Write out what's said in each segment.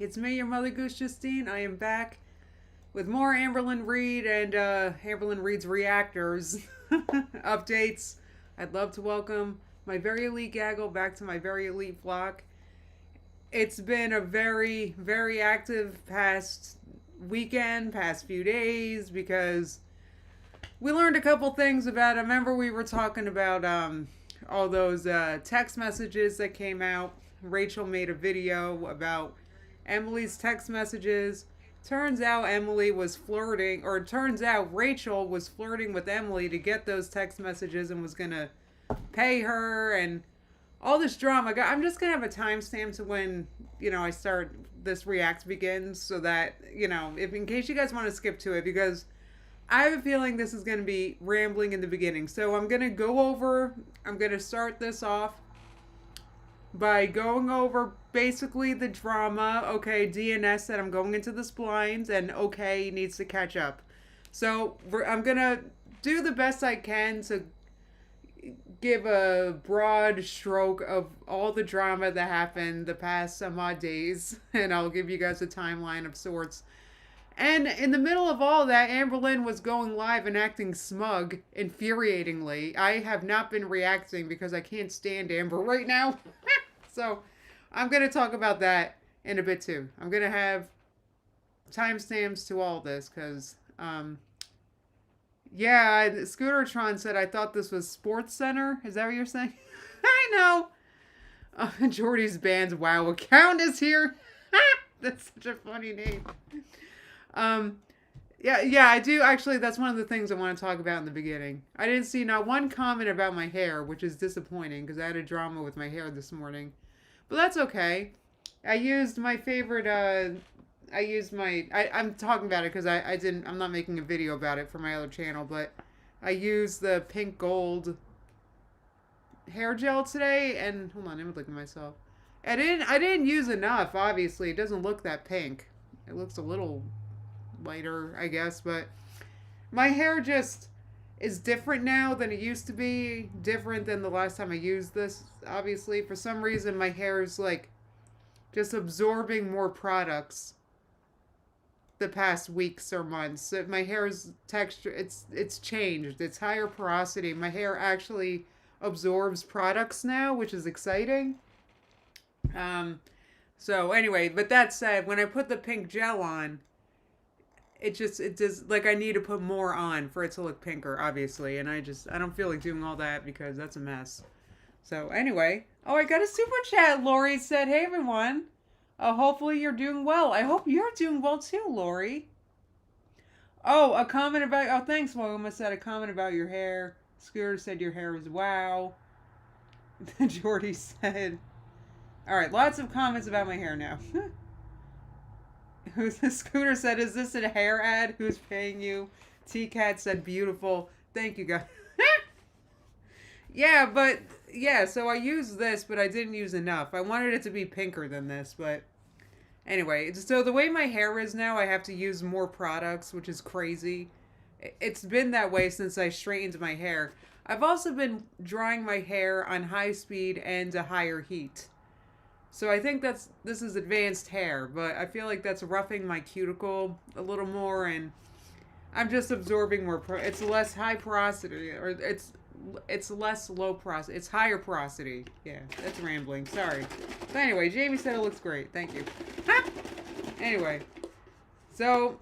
It's me, your Mother Goose Justine. I am back with more Amberlyn Reed and Amberlyn Reed's Reactors updates. I'd love to welcome my very elite gaggle back to my very elite flock. It's been a very, very active past weekend, past few days, because we learned a couple things about. I remember we were talking about all those text messages that came out. Rachel made a video about Emily's text messages. Turns out Emily was flirting, or it turns out Rachel was flirting with Emily to get those text messages and was gonna pay her and all this drama. I'm just gonna have a timestamp to when I start this react begins, so that if in case you guys want to skip to it, because I have a feeling this is gonna be rambling in the beginning. So I'm gonna start this off by going over basically the drama. Okay, DNS said I'm going into the splints, and okay needs to catch up. So I'm gonna do the best I can to give a broad stroke of all the drama that happened the past some odd days, and I'll give you guys a timeline of sorts. And in the middle of all that, Amberlyn was going live and acting smug infuriatingly. I have not been reacting because I can't stand Amber right now. So I'm going to talk about that in a bit too. I'm going to have timestamps to all this because, yeah, Scootertron said, I thought this was Sports Center. Is that what you're saying? I know. Jordy's band's WoW account is here. That's such a funny name. Yeah, I do. Actually, that's one of the things I want to talk about in the beginning. I didn't see not one comment about my hair, which is disappointing because I had a drama with my hair this morning. But that's okay. I used my favorite, I'm talking about it because I'm not making a video about it for my other channel, but I used the pink gold hair gel today, and hold on, let me look at myself. I didn't use enough, obviously. It doesn't look that pink. It looks a little lighter, I guess, but my hair just is different now than it used to be, different than the last time I used this. Obviously, for some reason my hair is like just absorbing more products the past weeks or months. My hair's texture, it's changed. It's higher porosity. My hair actually absorbs products now, which is exciting. So anyway, but that said, when I put the pink gel on, it does, like, I need to put more on for it to look pinker, obviously, and I don't feel like doing all that because that's a mess. So anyway, oh, I got a super chat. Lori said, hey everyone, hopefully you're doing well. I hope you're doing well too, Lori. Oh, a comment about, oh, thanks, Wilma said a comment about your hair. Scooter said your hair is wow. Jordy said, all right, lots of comments about my hair now. Who's the Scooter said, is this a hair ad? Who's paying you? T-Cat said, beautiful. Thank you, guys. Yeah, but, yeah, so I used this, but I didn't use enough. I wanted it to be pinker than this, but anyway. So the way my hair is now, I have to use more products, which is crazy. It's been that way since I straightened my hair. I've also been drying my hair on high speed and a higher heat. So I think this is advanced hair, but I feel like that's roughing my cuticle a little more, and I'm just absorbing more. It's less high porosity, or it's less low porosity. It's higher porosity. Yeah, that's rambling. Sorry. But anyway, Jamie said it looks great. Thank you. Anyway, so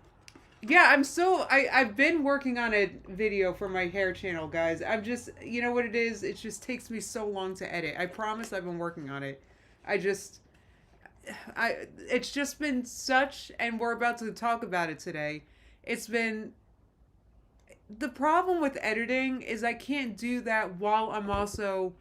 yeah, I've been working on a video for my hair channel, guys. I'm just, you know what it is? It just takes me so long to edit. I promise I've been working on it. It's just been such, and we're about to talk about it today. The problem with editing is I can't do that while I'm also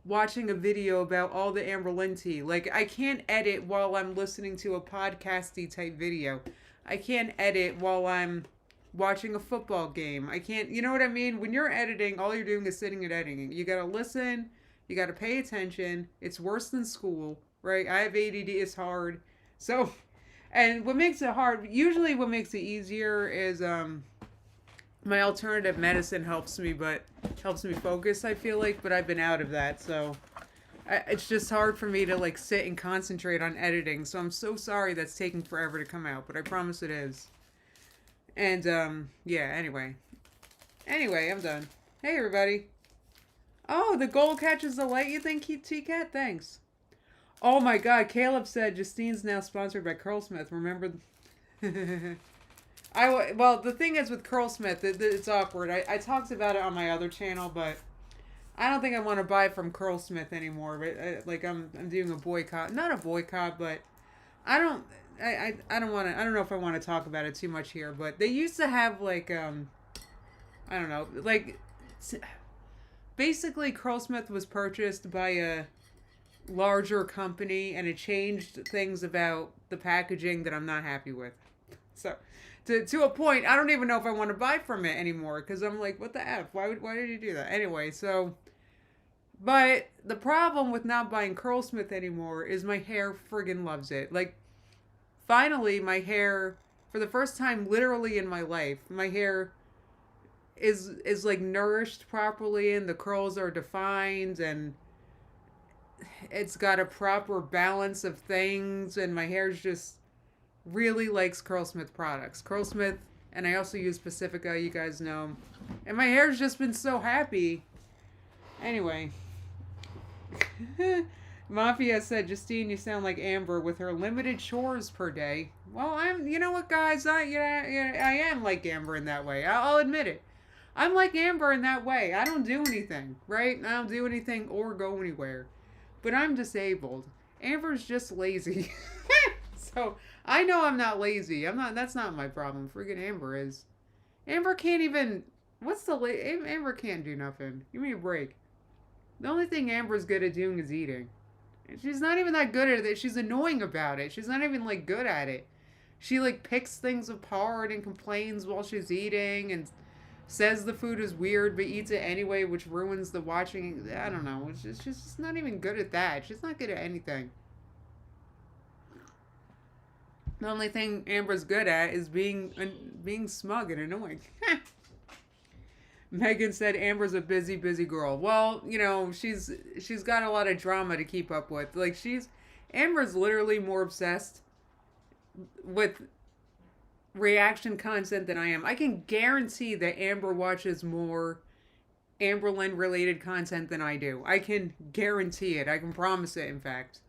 watching a video about all the Amberlyn tea. Like, I can't edit while I'm listening to a podcasty type video. I can't edit while I'm watching a football game. I can't, you know what I mean? When you're editing, all you're doing is sitting and editing. You gotta listen. You got to pay attention. It's worse than school, right? I have ADD. It's hard. So, and what makes it hard, usually what makes it easier is my alternative medicine helps me focus, I feel like, but I've been out of that. So It's just hard for me to like sit and concentrate on editing. So I'm so sorry that's taking forever to come out, but I promise it is. And yeah. Anyway, I'm done. Hey everybody. Oh, the goal catches the light. You think, T-Cat? Thanks. Oh my God, Caleb said Justine's now sponsored by Curlsmith. Remember? Well, the thing is with Curlsmith, it's awkward. I talked about it on my other channel, but I don't think I want to buy from Curlsmith anymore. But like I'm doing a boycott, not a boycott, but I don't. I don't want to. I don't know if I want to talk about it too much here. But they used to have like I don't know, like basically Curlsmith was purchased by a larger company, and it changed things about the packaging that I'm not happy with. So, to a point, I don't even know if I want to buy from it anymore because I'm like, what the F? Why did you do that? Anyway, so, but the problem with not buying Curlsmith anymore is my hair friggin' loves it. Like, finally, my hair, for the first time literally in my life, my hair is like nourished properly and the curls are defined and it's got a proper balance of things, and my hair's just really likes Curlsmith products. Curlsmith, and I also use Pacifica, you guys know. And my hair's just been so happy. Anyway. Mafia said, Justine, you sound like Amber with her limited chores per day. Well, you know what, guys? I am like Amber in that way. I'll admit it. I'm like Amber in that way. I don't do anything, right? I don't do anything or go anywhere. But I'm disabled. Amber's just lazy. So, I know I'm not lazy. That's not my problem. Friggin' Amber is. Amber can't even, Amber can't do nothing. Give me a break. The only thing Amber's good at doing is eating. And she's not even that good at it. She's annoying about it. She's not even, like, good at it. She, like, picks things apart and complains while she's eating and says the food is weird but eats it anyway, which ruins the watching. I don't know. She's just not even good at that. She's not good at anything. The only thing Amber's good at is being smug and annoying. Megan said Amber's a busy girl. Well, you know, she's got a lot of drama to keep up with. Like Amber's literally more obsessed with reaction content than I am. I can guarantee that Amber watches more Amberlyn related content than I do. I can guarantee it. I can promise it, in fact.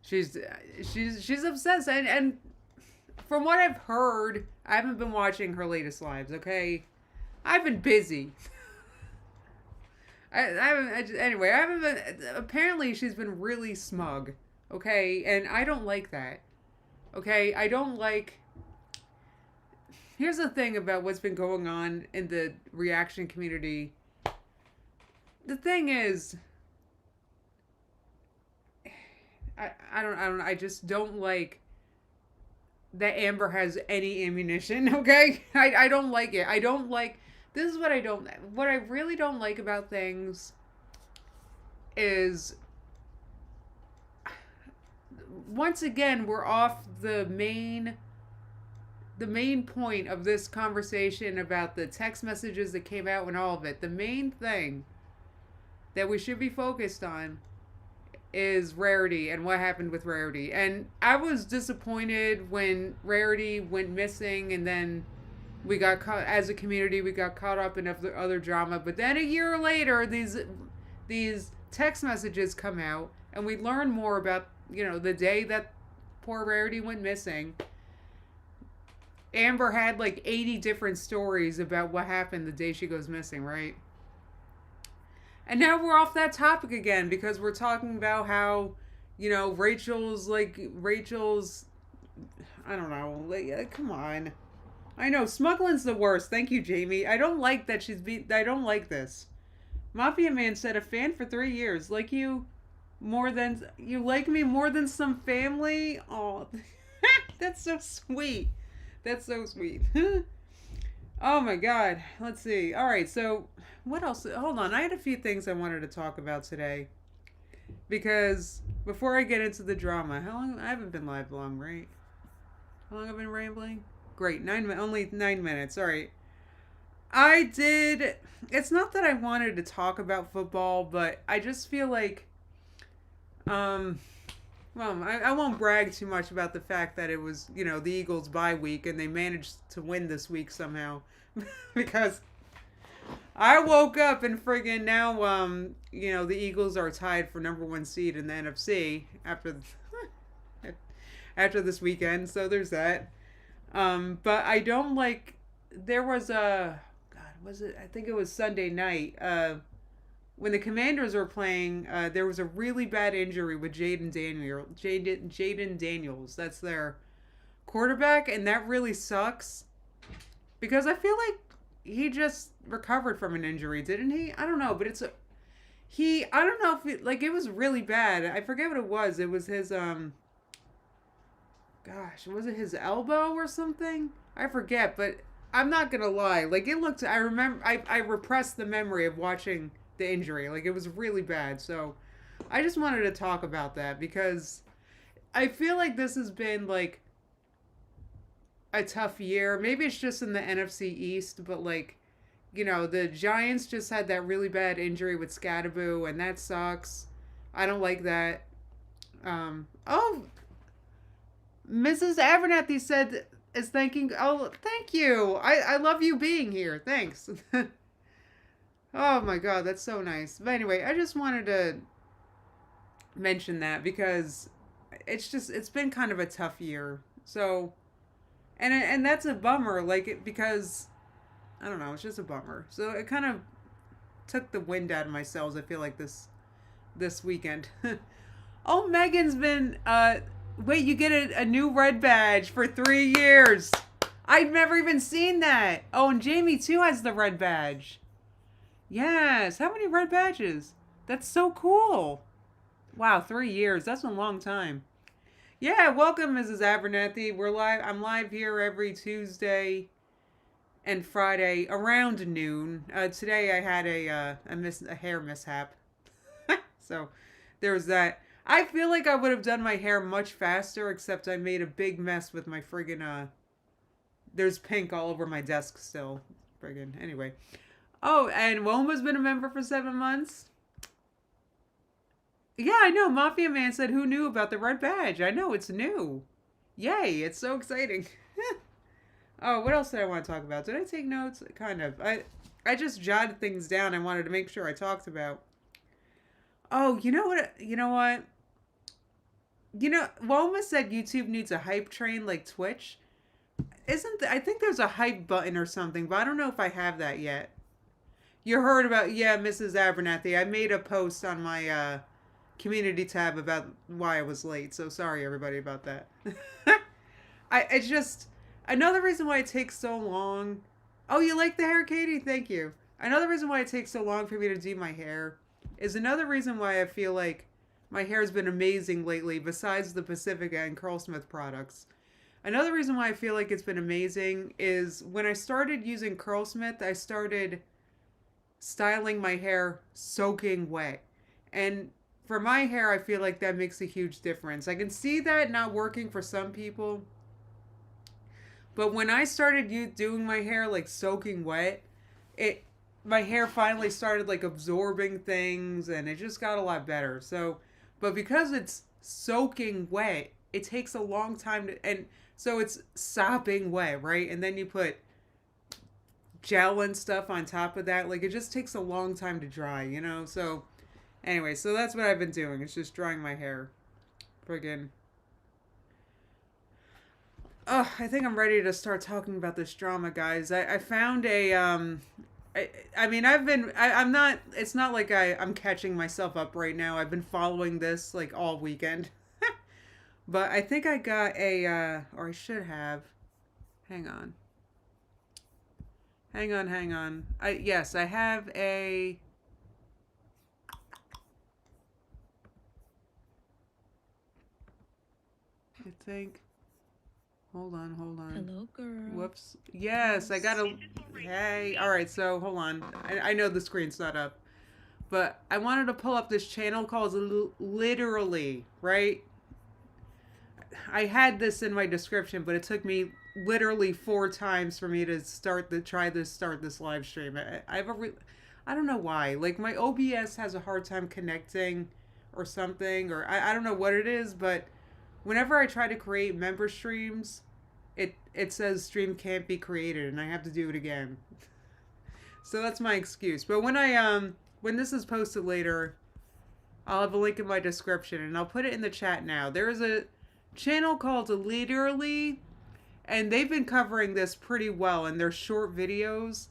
She's obsessed, and from what I've heard, I haven't been watching her latest lives, okay? I've been busy. I haven't been, apparently she's been really smug, okay? And I don't like that, okay? Here's the thing about what's been going on in the reaction community. The thing is, I just don't like that Amber has any ammunition, okay? I don't like it. This is what what I really don't like about things is, once again, we're off the main point of this conversation about the text messages that came out and all of it. The main thing that we should be focused on is Rarity and what happened with Rarity. And I was disappointed when Rarity went missing, and then we got caught, as a community, we got caught up in other drama. But then a year later, these text messages come out, and we learn more about, you know, the day that poor Rarity went missing. Amber had like 80 different stories about what happened the day she goes missing, right? And now we're off that topic again because we're talking about how, you know, Rachel's, I don't know, like, come on. I know, smuggling's the worst. Thank you, Jamie. I don't like that I don't like this. Mafia Man said, a fan for 3 years. Like you like me more than some family? Oh, that's so sweet. That's so sweet. Oh my God. Let's see. All right. So what else? Hold on. I had a few things I wanted to talk about today. Because before I get into the drama, how long? I haven't been live long, right? How long have I been rambling? Great. Only 9 minutes. All right. It's not that I wanted to talk about football, but I just feel like Um, well, I won't brag too much about the fact that it was, the Eagles' bye week and they managed to win this week somehow. Because I woke up and friggin' now, the Eagles are tied for number one seed in the NFC after this weekend. So there's that. But I don't like. There was a God. Was it? I think it was Sunday night. When the Commanders were playing, there was a really bad injury with Jaden Daniels. That's their quarterback, and that really sucks because I feel like he just recovered from an injury, didn't he? I don't know, but it's a he. I don't know if it was really bad. I forget what it was. It was his gosh, was it his elbow or something? I forget, but I'm not gonna lie. Like it looked. I remember. I repressed the memory of watching the injury. Like it was really bad. So I just wanted to talk about that because I feel like this has been like a tough year. Maybe it's just in the NFC East, but the Giants just had that really bad injury with Scadaboo, and that sucks. I don't like that. Oh, Mrs. Abernathy said is thanking. Oh, thank you. I love you being here. Thanks. Oh my God, that's so nice. But anyway, I just wanted to mention that because it's been kind of a tough year. So, and that's a bummer. Because I don't know, it's just a bummer. So it kind of took the wind out of my sails. I feel like this weekend. Oh, Megan's been wait, you get a new red badge for 3 years. I've never even seen that. Oh, and Jamie too has the red badge. Yes. How many red badges? That's so cool. Wow, 3 years. That's a long time. Yeah, welcome, Mrs. Abernathy. We're live. I'm live here every Tuesday and Friday around noon. Today I had a hair mishap, so there was that. I feel like I would have done my hair much faster, except I made a big mess with my friggin' there's pink all over my desk still. Friggin' anyway. Oh, and Woma's been a member for 7 months. Yeah, I know. Mafia Man said, who knew about the red badge? I know, it's new. Yay, it's so exciting. Oh, what else did I want to talk about? Did I take notes? Kind of. I just jotted things down I wanted to make sure I talked about. Oh, you know what? Woma said YouTube needs a hype train like Twitch. I think there's a hype button or something, but I don't know if I have that yet. You heard about, yeah, Mrs. Abernathy. I made a post on my community tab about why I was late, so sorry everybody about that. It's just another reason why it takes so long. Oh, you like the hair, Katie? Thank you. Another reason why it takes so long for me to do my hair is another reason why I feel like my hair's been amazing lately, besides the Pacifica and Curlsmith products. Another reason why I feel like it's been amazing is when I started using Curlsmith, I started styling my hair soaking wet. And for my hair, I feel like that makes a huge difference. I can see that not working for some people. But when I started doing my hair like soaking wet, my hair finally started like absorbing things and it just got a lot better. So, but because it's soaking wet, it takes a long time and so it's sopping wet, right? And then you put gel and stuff on top of that. Like it just takes a long time to dry. So anyway, so that's what I've been doing. It's just drying my hair. Friggin'. Oh, I think I'm ready to start talking about this drama, guys. I found a I'm not, it's not like I'm catching myself up right now. I've been following this like all weekend. But I think I got or I should have. Hang on. Yes, I have I think. Hold on. Hello, girl. Whoops. Yes, I got a. Hey. All right, so hold on. I know the screen's not up. But I wanted to pull up this channel called Literally, right? I had this in my description, but it took me literally 4 times for me to start this live stream. I don't know why. Like my OBS has a hard time connecting or something, or I don't know what it is, but whenever I try to create member streams, it says stream can't be created and I have to do it again. So that's my excuse. But when this is posted later, I'll have a link in my description and I'll put it in the chat now. There is a channel called Literally, and they've been covering this pretty well in their short videos.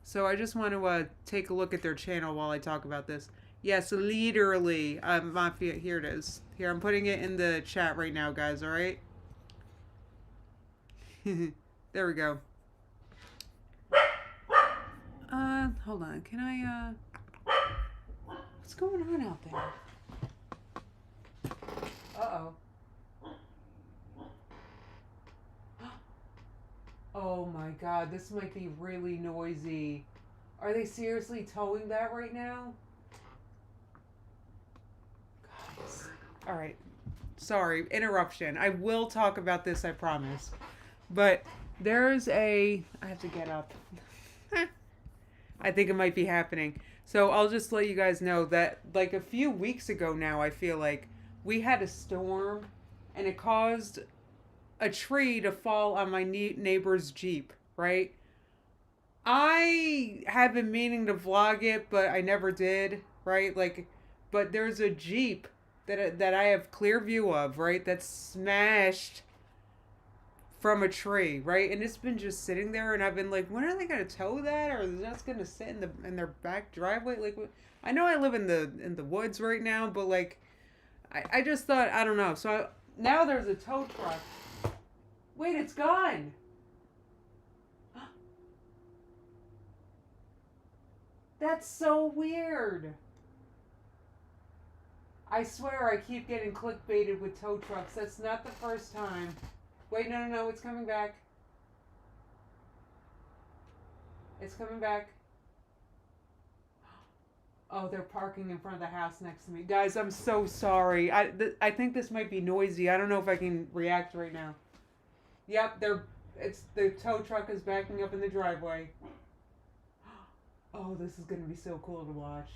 So I just want to take a look at their channel while I talk about this. Yes, Literally, Mafia, here it is. Here, I'm putting it in the chat right now, guys, alright? There we go. Hold on, can I, what's going on out there? Uh-oh. Oh my god, this might be really noisy. Are they seriously towing that right now? Guys. Alright. Sorry, interruption. I will talk about this, I promise. But there's I have to get up. I think it might be happening. So I'll just let you guys know that like a few weeks ago now, I feel like we had a storm and it caused a tree to fall on my neighbor's Jeep, right? I have been meaning to vlog it, but I never did, right? Like, but there's a Jeep that I have clear view of, right? That's smashed from a tree, right? And it's been just sitting there, and I've been like, when are they gonna tow that, or is it just gonna sit in their back driveway? Like, I know I live in the woods right now, but like, I just thought, I don't know. So now there's a tow truck. Wait, it's gone. That's so weird. I swear I keep getting clickbaited with tow trucks. That's not the first time. Wait, no, it's coming back. It's coming back. Oh, they're parking in front of the house next to me. Guys, I'm so sorry. I think this might be noisy. I don't know if I can react right now. Yep, the tow truck is backing up in the driveway. Oh, this is gonna be so cool to watch.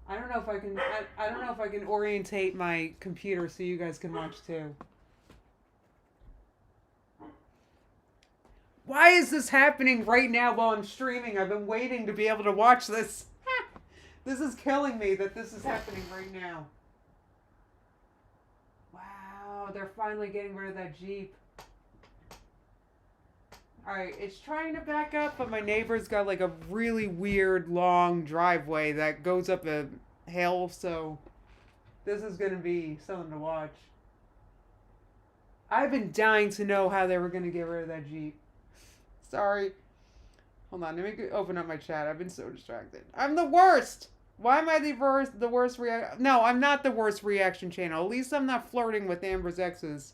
I don't know if I can. I don't know if I can orientate my computer so you guys can watch too. Why is this happening right now while I'm streaming? I've been waiting to be able to watch this. This is killing me that this is happening right now. Wow, they're finally getting rid of that Jeep. Alright, it's trying to back up, but my neighbor's got like a really weird long driveway that goes up a hill, so this is going to be something to watch. I've been dying to know how they were going to get rid of that Jeep. Sorry. Hold on, let me open up my chat. I've been so distracted. I'm the worst! Why am I the worst reaction? No, I'm not the worst reaction channel. At least I'm not flirting with Amber's exes.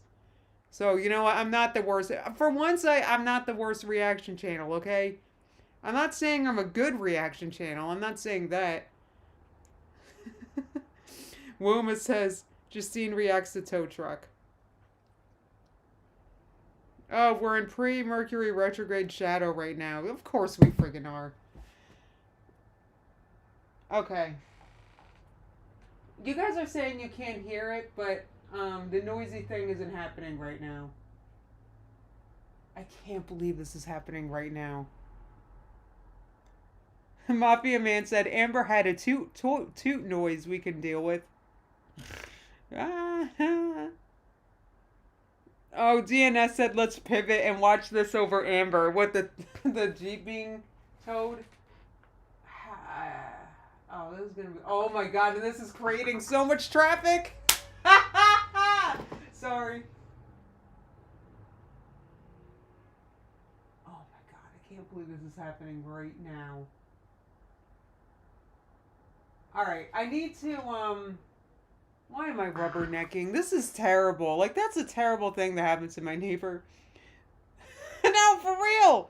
So, you know what? I'm not the worst. For once, I'm not the worst reaction channel, okay? I'm not saying I'm a good reaction channel. I'm not saying that. Woma says, Justine reacts to tow truck. Oh, we're in pre-Mercury retrograde shadow right now. Of course we friggin' are. Okay. You guys are saying you can't hear it, but the noisy thing isn't happening right now. I can't believe this is happening right now. Mafia Man said Amber had a toot noise we can deal with. Oh, DNS said let's pivot and watch this over Amber. What, the Jeep being towed? Oh, this is gonna be. Oh my god, and this is creating so much traffic. Sorry. Oh my god, I can't believe this is happening right now. Alright, I need to, why am I rubbernecking? This is terrible. Like, that's a terrible thing that happened to my neighbor. No, for real!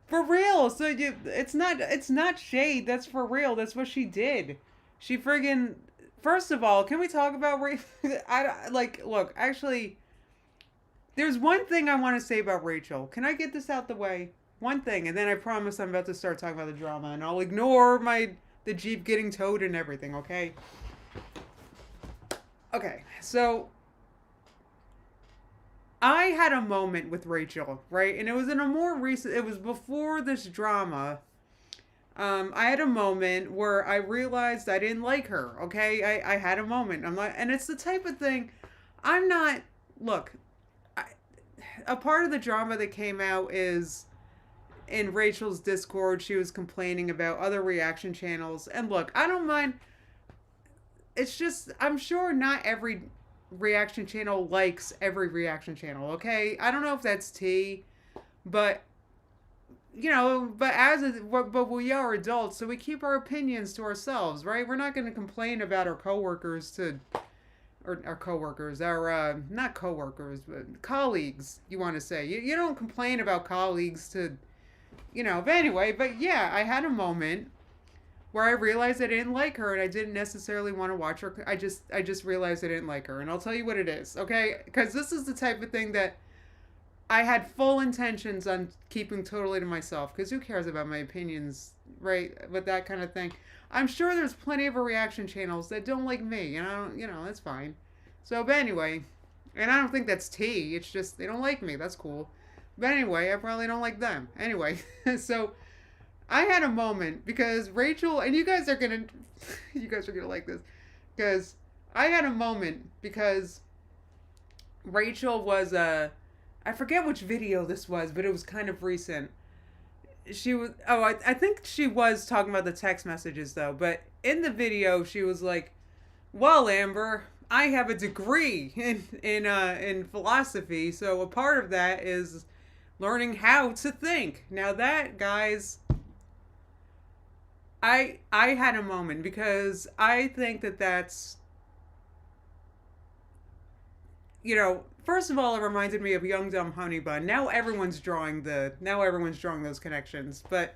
For real! So, it's not shade. That's for real. That's what she did. She friggin'... First of all, can we talk about rape? Look, actually, there's one thing I want to say about Rachel. Can I get this out the way? One thing, and then I promise I'm about to start talking about the drama, and I'll ignore the Jeep getting towed and everything, okay? Okay, so I had a moment with Rachel, right? And it was in a more recent, it was before this drama. I had a moment where I realized I didn't like her, okay? I had a moment. I'm not, and it's the type of thing, I'm not, look, I, a part of the drama that came out is in Rachel's Discord, she was complaining about other reaction channels. And look, I don't mind. It's just, I'm sure not every reaction channel likes every reaction channel, okay? I don't know if that's tea, but you know, but we are adults, so we keep our opinions to ourselves, right? We're not going to complain about our coworkers to, or our coworkers, our not coworkers, but colleagues. You want to say you don't complain about colleagues to, you know. But anyway, but yeah, I had a moment where I realized I didn't like her, and I didn't necessarily want to watch her. I just realized I didn't like her, and I'll tell you what it is, okay? Because this is the type of thing that I had full intentions on keeping totally to myself, because who cares about my opinions, right? With that kind of thing. I'm sure there's plenty of reaction channels that don't like me, and I don't, you know, that's fine. So, but anyway, and I don't think that's tea. It's just they don't like me. That's cool. But anyway, I probably don't like them. Anyway, so I had a moment because Rachel, and you guys are gonna, you guys are gonna like this, because I had a moment because Rachel was I forget which video this was, but it was kind of recent. She was, oh, I think she was talking about the text messages though, but in the video she was like, well, Amber, I have a degree in philosophy, so a part of that is learning how to think. Now that, guys, I had a moment because I think that that's, you know, first of all, it reminded me of Young Dumb Honey Bun. Now everyone's drawing those connections. But,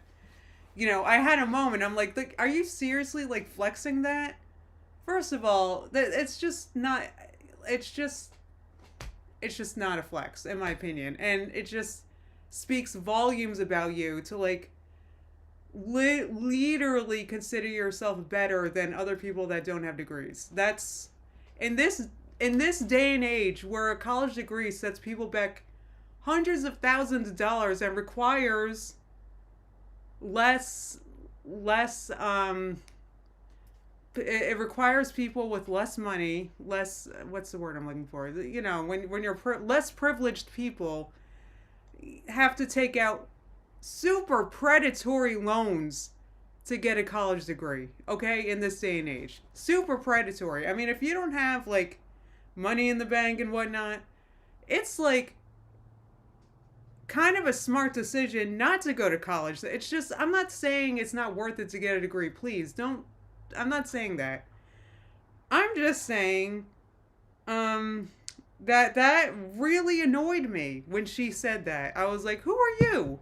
you know, I had a moment. I'm like, are you seriously like flexing that? First of all, it's just not. It's just not a flex, in my opinion, and it just speaks volumes about you to like literally consider yourself better than other people that don't have degrees. That's in this day and age where a college degree sets people back hundreds of thousands of dollars and requires less it requires people with less money, less, what's the word I'm looking for, you know, when you're less privileged people have to take out super predatory loans to get a college degree, okay, in this day and age. Super predatory. I mean, if you don't have like money in the bank and whatnot, it's like kind of a smart decision not to go to college. It's just, I'm not saying it's not worth it to get a degree. Please don't, I'm not saying that. I'm just saying that really annoyed me when she said that. I was like, who are you?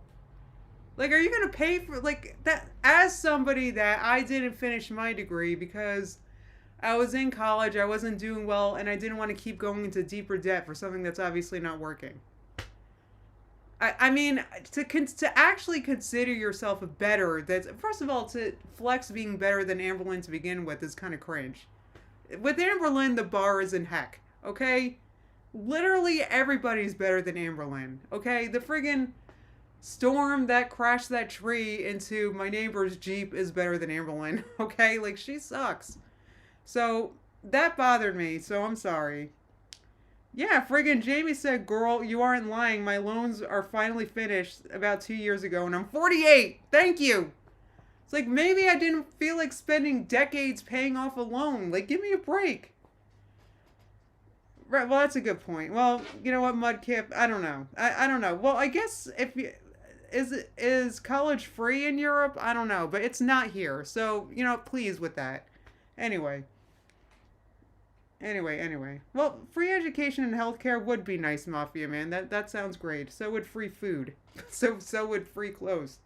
Like, are you going to pay for, like, that, as somebody that I didn't finish my degree because I was in college, I wasn't doing well, and I didn't want to keep going into deeper debt for something that's obviously not working. I mean, to actually consider yourself better, that's, first of all, to flex being better than Amberlynn to begin with is kind of cringe. With Amberlynn, the bar is in heck, okay? Literally everybody's better than Amberlynn, okay? The friggin' storm that crashed that tree into my neighbor's Jeep is better than Amberlynn, okay? Like, she sucks. So, that bothered me, so I'm sorry. Yeah, friggin' Jamie said, girl, you aren't lying. My loans are finally finished about 2 years ago, and I'm 48. Thank you. It's like, maybe I didn't feel like spending decades paying off a loan. Like, give me a break. Right, well, that's a good point. Well, you know what, Mudkip? I don't know. I don't know. Well, I guess if you... Is college free in Europe? I don't know, but it's not here. So, you know, please with that. Anyway. Well, free education and healthcare would be nice, Mafia Man. That sounds great. So would free food. So would free clothes.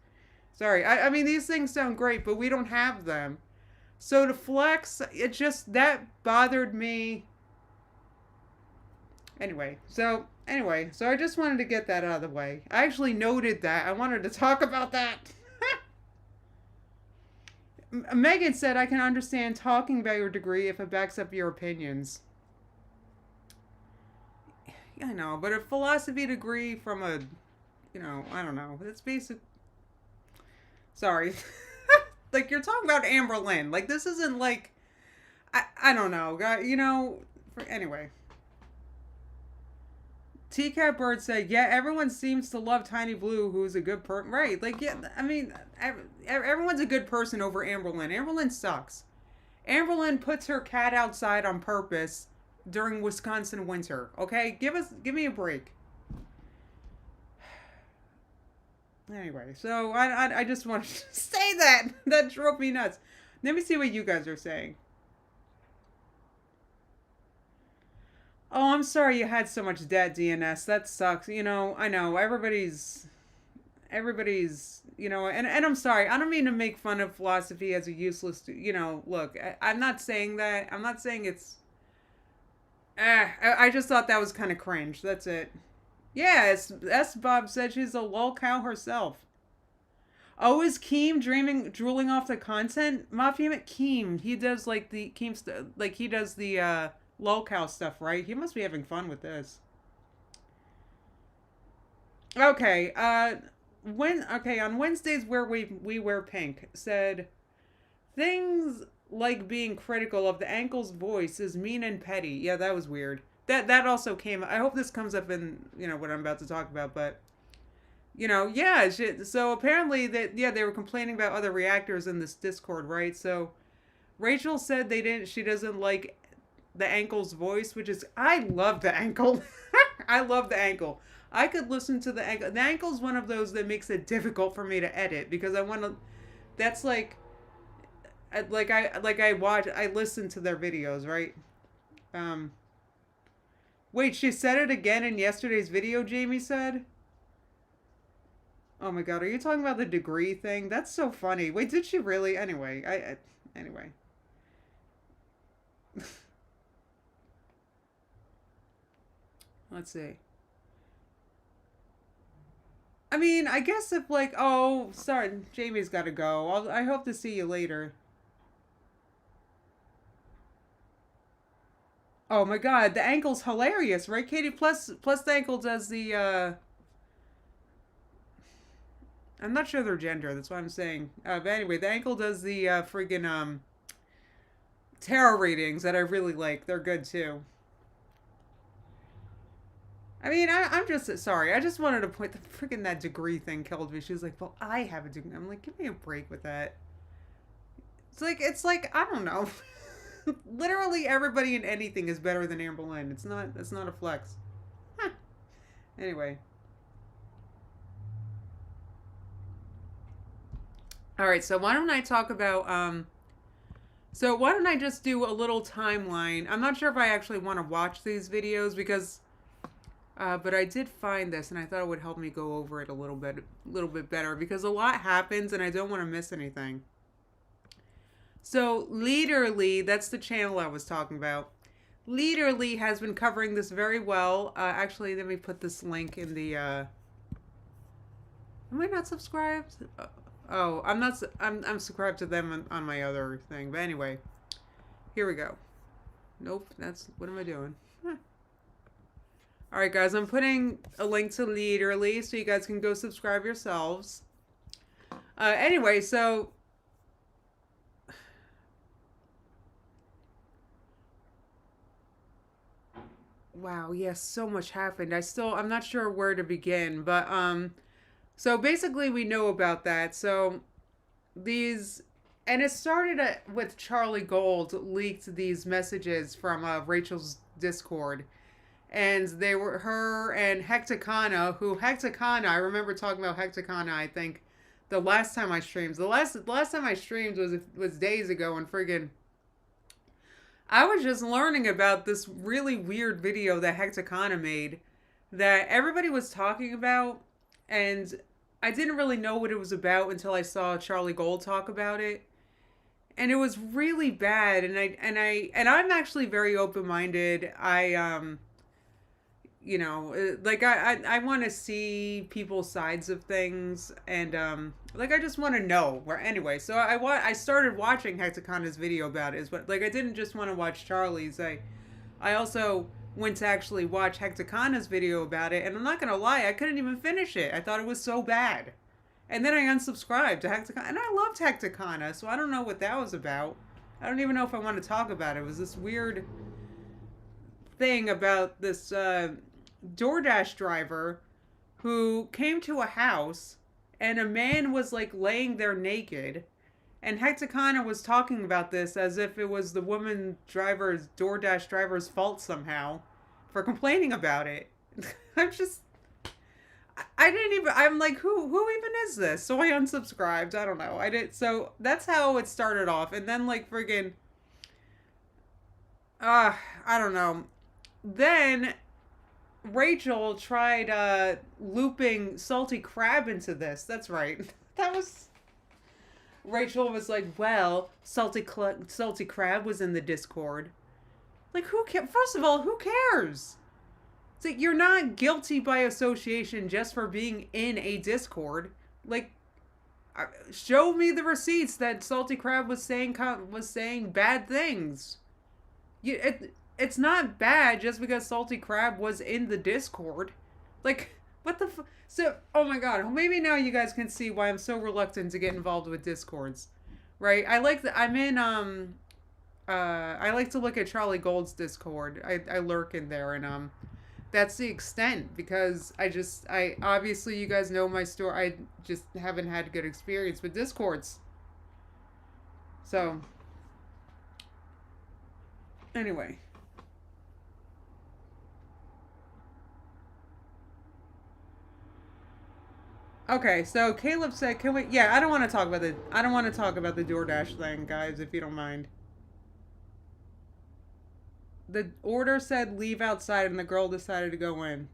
Sorry. I mean, these things sound great, but we don't have them. So to flex, it just, that bothered me. Anyway, so I just wanted to get that out of the way. I actually noted that. I wanted to talk about that. Megan said, I can understand talking about your degree if it backs up your opinions. I know, but a philosophy degree from a, I don't know. It's basic. Sorry. Like, you're talking about Amber Lynn. Like, this isn't like, I don't know. Anyway. T-Cat Bird said, yeah, everyone seems to love Tiny Blue, who's a good person. Right. Like, yeah, I mean, everyone's a good person over Amber Lynn. Amber Lynn sucks. Amber Lynn puts her cat outside on purpose during Wisconsin winter. Okay? Give me a break. Anyway, so I just wanted to say that. That drove me nuts. Let me see what you guys are saying. Oh, I'm sorry you had so much dead DNS. That sucks. I know everybody's, and I'm sorry. I don't mean to make fun of philosophy as a useless, look, I'm not saying that. I'm not saying it's, I just thought that was kind of cringe. That's it. Yeah, S. Bob said she's a lol cow herself. Oh, is Keem drooling off the content? Mafia Keem, he does like the like he does the lol cow stuff, right? He must be having fun with this. Okay, on Wednesdays where we wear pink said things like being critical of the ankle's voice is mean and petty. Yeah, that was weird. That also came. I hope this comes up in what I'm about to talk about, but yeah. So apparently they were complaining about other reactors in this Discord, right? So Rachel said she doesn't like the ankle's voice, which is, I love the ankle. I love the ankle. I could listen to the ankle. The ankle's one of those that makes it difficult for me to edit because I want to. That's I listen to their videos, right? Wait, she said it again in yesterday's video, Jamie said? Oh my god, are you talking about the degree thing? That's so funny. Wait, did she really? Anyway, anyway. Let's see. I mean, I guess if oh, sorry, Jamie's got to go. I hope to see you later. Oh my god, the ankle's hilarious, right, Katie? Plus the ankle does the, I'm not sure their gender, that's what I'm saying. But anyway, the ankle does the, friggin', tarot readings that I really like. They're good, too. I mean, I'm just, sorry, I just wanted to point, the friggin' that degree thing killed me. She was like, well, I have a degree. I'm like, give me a break with that. It's like, I don't know. Literally everybody in anything is better than Amber Lynn. It's not a flex. Huh. Anyway. Alright, so why don't I talk about, so why don't I just do a little timeline. I'm not sure if I actually want to watch these videos because, but I did find this and I thought it would help me go over it a little bit better because a lot happens and I don't want to miss anything. So, Leaderly, that's the channel I was talking about. Leaderly has been covering this very well. Actually, let me put this link in the, Am I not subscribed? Oh, I'm not, I'm subscribed to them on my other thing. But anyway, here we go. Nope, what am I doing? Huh. Alright, guys, I'm putting a link to Leaderly so you guys can go subscribe yourselves. Anyway, so... Wow, yes, so much happened. I'm not sure where to begin, but, so basically we know about that. So and it started with Charlie Gold leaked these messages from Rachel's Discord. And they were her and Hecticana, I remember talking about Hecticana, I think, the last time I streamed. The last time I streamed was days ago, and friggin' I was just learning about this really weird video that Hecticana made that everybody was talking about, and I didn't really know what it was about until I saw Charlie Gold talk about it. And it was really bad, and I'm actually very open-minded. you know, like I want to see people's sides of things, and like I just want to know where. Anyway, so I started watching Hexacona's video about it. Is what, like, I didn't just want to watch Charlie's. I also went to actually watch Hexacona's video about it, and I'm not gonna lie, I couldn't even finish it. I thought it was so bad, and then I unsubscribed to Hexacona, and I loved Hexacona, so I don't know what that was about. I don't even know if I want to talk about it. It was this weird thing about this DoorDash driver who came to a house and a man was like laying there naked. And Hexacana was talking about this as if it was the DoorDash driver's fault somehow for complaining about it. I'm just, I didn't even, I'm like, who even is this? So I unsubscribed. I don't know. I did. So that's how it started off. And then like friggin', I don't know. Then Rachel tried looping Salty Crab into this. That's right. That was Rachel was like, "Well, Salty Crab was in the Discord." Like, who cares? First of all, who cares? It's like, you're not guilty by association just for being in a Discord. Like, show me the receipts that Salty Crab was saying bad things. It's not bad just because Salty Crab was in the Discord. Like, what the So, oh my god, maybe now you guys can see why I'm so reluctant to get involved with Discords. Right? I'm in, I like to look at Charlie Gold's Discord. I lurk in there, and, that's the extent, because obviously you guys know my story. I just haven't had good experience with Discords. So, anyway. Okay, so Caleb said, "Can we?" Yeah, I don't want to talk about the. I don't want to talk about the DoorDash thing, guys. If you don't mind. The order said leave outside, and the girl decided to go in.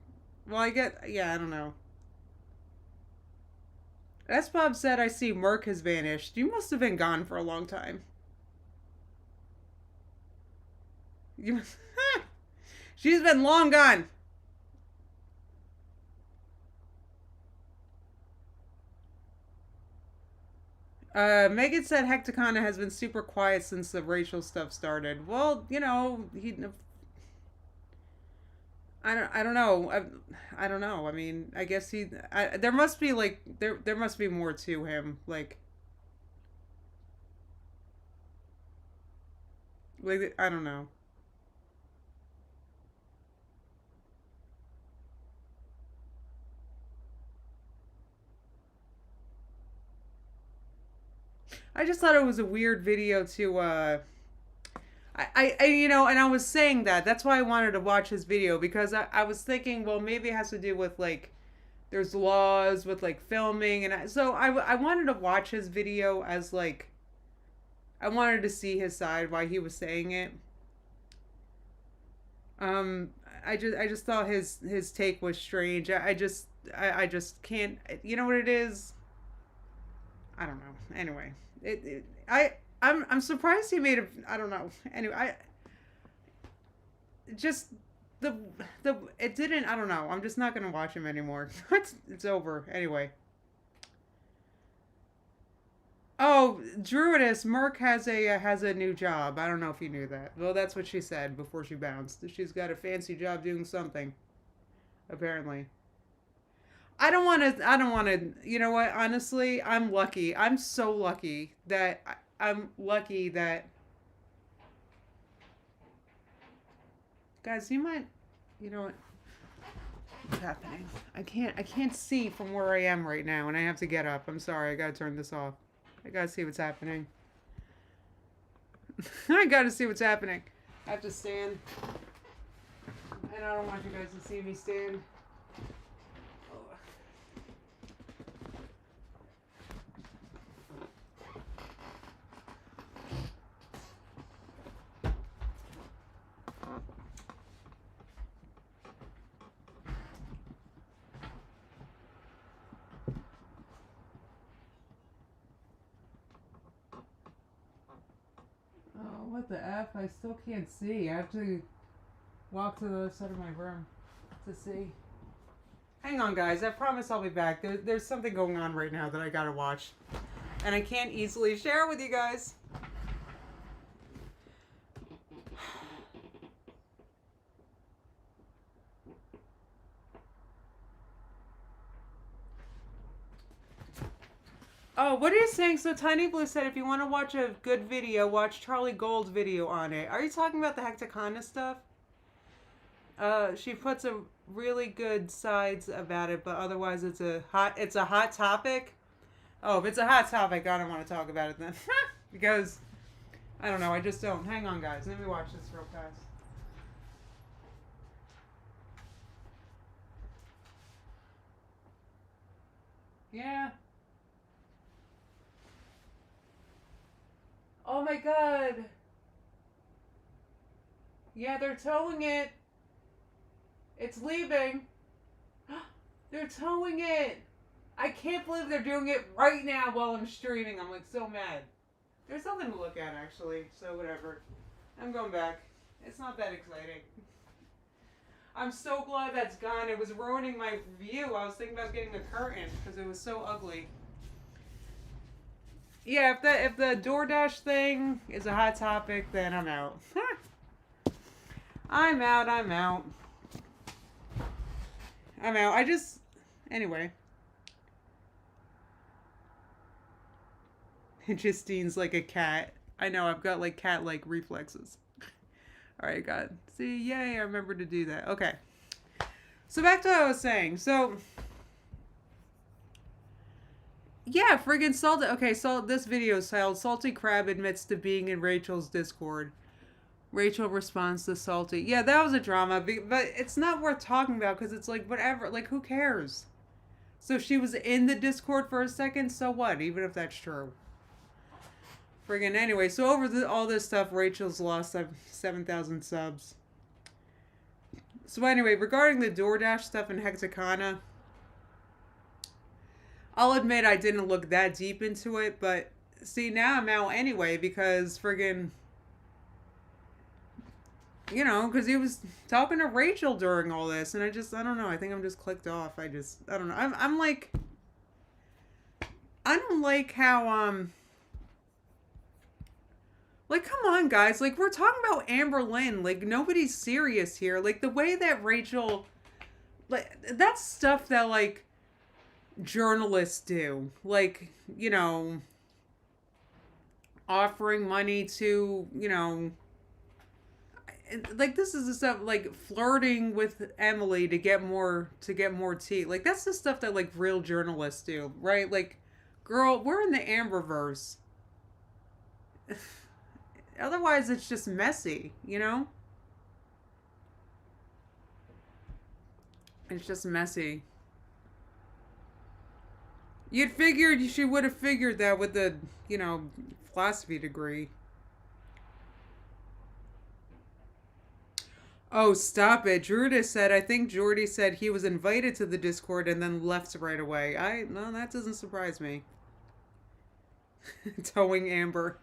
Well, I get. Yeah, I don't know. S Bob said, "I see Merc has vanished. You must have been gone for a long time." You. She's been long gone. Megan said Hecticana has been super quiet since the racial stuff started. Well, you know, I don't know. I don't know. I mean, I guess there must be like there must be more to him. Like I don't know. I just thought it was a weird video to you know, and I was saying that. That's why I wanted to watch his video, because I was thinking, well, maybe it has to do with like there's laws with like filming, and I wanted to watch his video as like I wanted to see his side why he was saying it. Um, I just thought his take was strange. I just can't. You know what it is? I don't know. Anyway, I'm surprised he made a. I don't know. Anyway, I just the it didn't. I don't know. I'm just not gonna watch him anymore. It's over anyway. Oh, Druidess Merc has a new job. I don't know if you knew that. Well, that's what she said before she bounced. She's got a fancy job doing something, apparently. I don't want to. I don't want to. You know what? Honestly, I'm lucky. I'm so lucky that I'm lucky that guys. You might. You know what? What's happening? I can't see from where I am right now, and I have to get up. I'm sorry. I gotta turn this off. I gotta see what's happening. I gotta see what's happening. I have to stand, and I don't want you guys to see me stand. Oh, what the F? I still can't see. I have to walk to the other side of my room. to see. Hang on, guys. I promise I'll be back. There's something going on right now that I gotta watch. And I can't easily share with you guys. Oh, what are you saying? So Tiny Blue said if you want to watch a good video, watch Charlie Gold's video on it. Are you talking about the Hecticana stuff? She puts a really good sides about it, but otherwise it's a hot topic. Oh, if it's a hot topic, I don't want to talk about it then. Because, I don't know, I just don't. Hang on, guys. Let me watch this real fast. Yeah. Oh my god. Yeah, they're towing it. It's leaving. They're towing it. I can't believe they're doing it right now while I'm streaming. I'm like so mad. There's something to look at actually, so whatever. I'm going back. It's not that exciting. I'm so glad that's gone. It was ruining my view. I was thinking about getting a curtain because it was so ugly. Yeah, if the DoorDash thing is a hot topic, then I'm out. I'm out. Anyway. Justine's like a cat. I know, I've got like cat-like reflexes. Alright, God. See, yay, I remember to do that. Okay. So back to what I was saying. So, yeah, friggin' Salty. Okay, so this video is titled Salty Crab Admits to Being in Rachel's Discord. Rachel responds to Salty. Yeah, that was a drama, but it's not worth talking about because it's like, whatever. Like, who cares? So she was in the Discord for a second, so what? Even if that's true. Friggin' anyway, so over all this stuff, Rachel's lost 7,000 subs. So anyway, regarding the DoorDash stuff in Hecticana, I'll admit I didn't look that deep into it, but see, now I'm out anyway because friggin', you know, because he was talking to Rachel during all this, and I don't know, I think I'm just clicked off. I don't know. I'm like, I don't like how, like, come on, guys. Like, we're talking about Amber Lynn. Like, nobody's serious here. Like, the way that Rachel... Like, that's stuff that, like, journalists do. Like, you know, offering money to, you know... Like, this is the stuff, like, flirting with Emily to get more tea. Like, that's the stuff that, like, real journalists do, right? Like, girl, we're in the Amberverse. Otherwise, it's just messy, you know? It's just messy. You'd figured she would have figured that with the, you know, philosophy degree. Oh, stop it. Druda said, I think Jordy said he was invited to the Discord and then left right away. No, that doesn't surprise me. Towing Amber.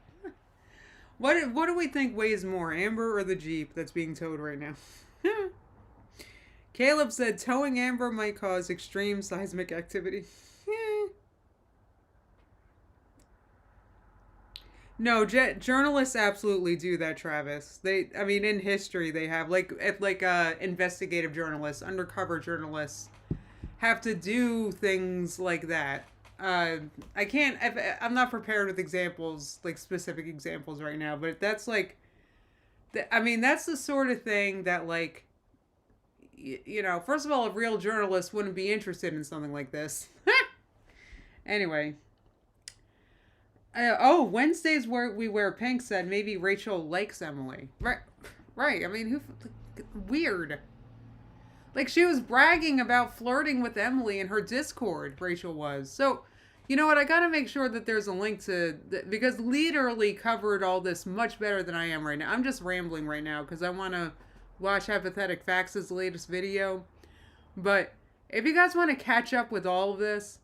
What do we think weighs more, Amber or the Jeep that's being towed right now? Caleb said towing Amber might cause extreme seismic activity. No, journalists absolutely do that, Travis. I mean, in history they have investigative journalists, undercover journalists have to do things like that. I can't. I'm not prepared with examples, like specific examples right now, but that's like, I mean, that's the sort of thing that, like, you know, first of all, a real journalist wouldn't be interested in something like this. Anyway. Wednesdays where we wear pink said maybe Rachel likes Emily. Right. I mean, weird. Like, she was bragging about flirting with Emily in her Discord, Rachel was. So, you know what? I gotta make sure that there's a link to... Because literally covered all this much better than I am right now. I'm just rambling right now because I want to watch Hypothetic Facts' latest video. But if you guys want to catch up with all of this,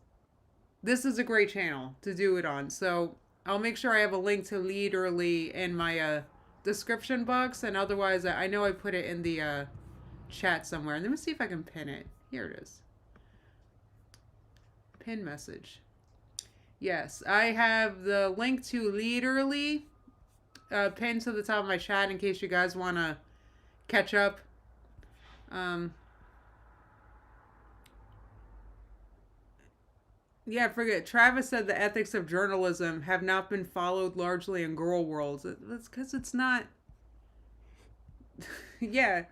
this is a great channel to do it on. So I'll make sure I have a link to literally in my description box. And otherwise, I know I put it in the chat somewhere. Let me see if I can pin it. Here it is. Pin message. Yes, I have the link to Leaderly pinned to the top of my chat in case you guys want to catch up. Yeah, forget. Travis said the ethics of journalism have not been followed largely in girl worlds. That's because it's not. Yeah,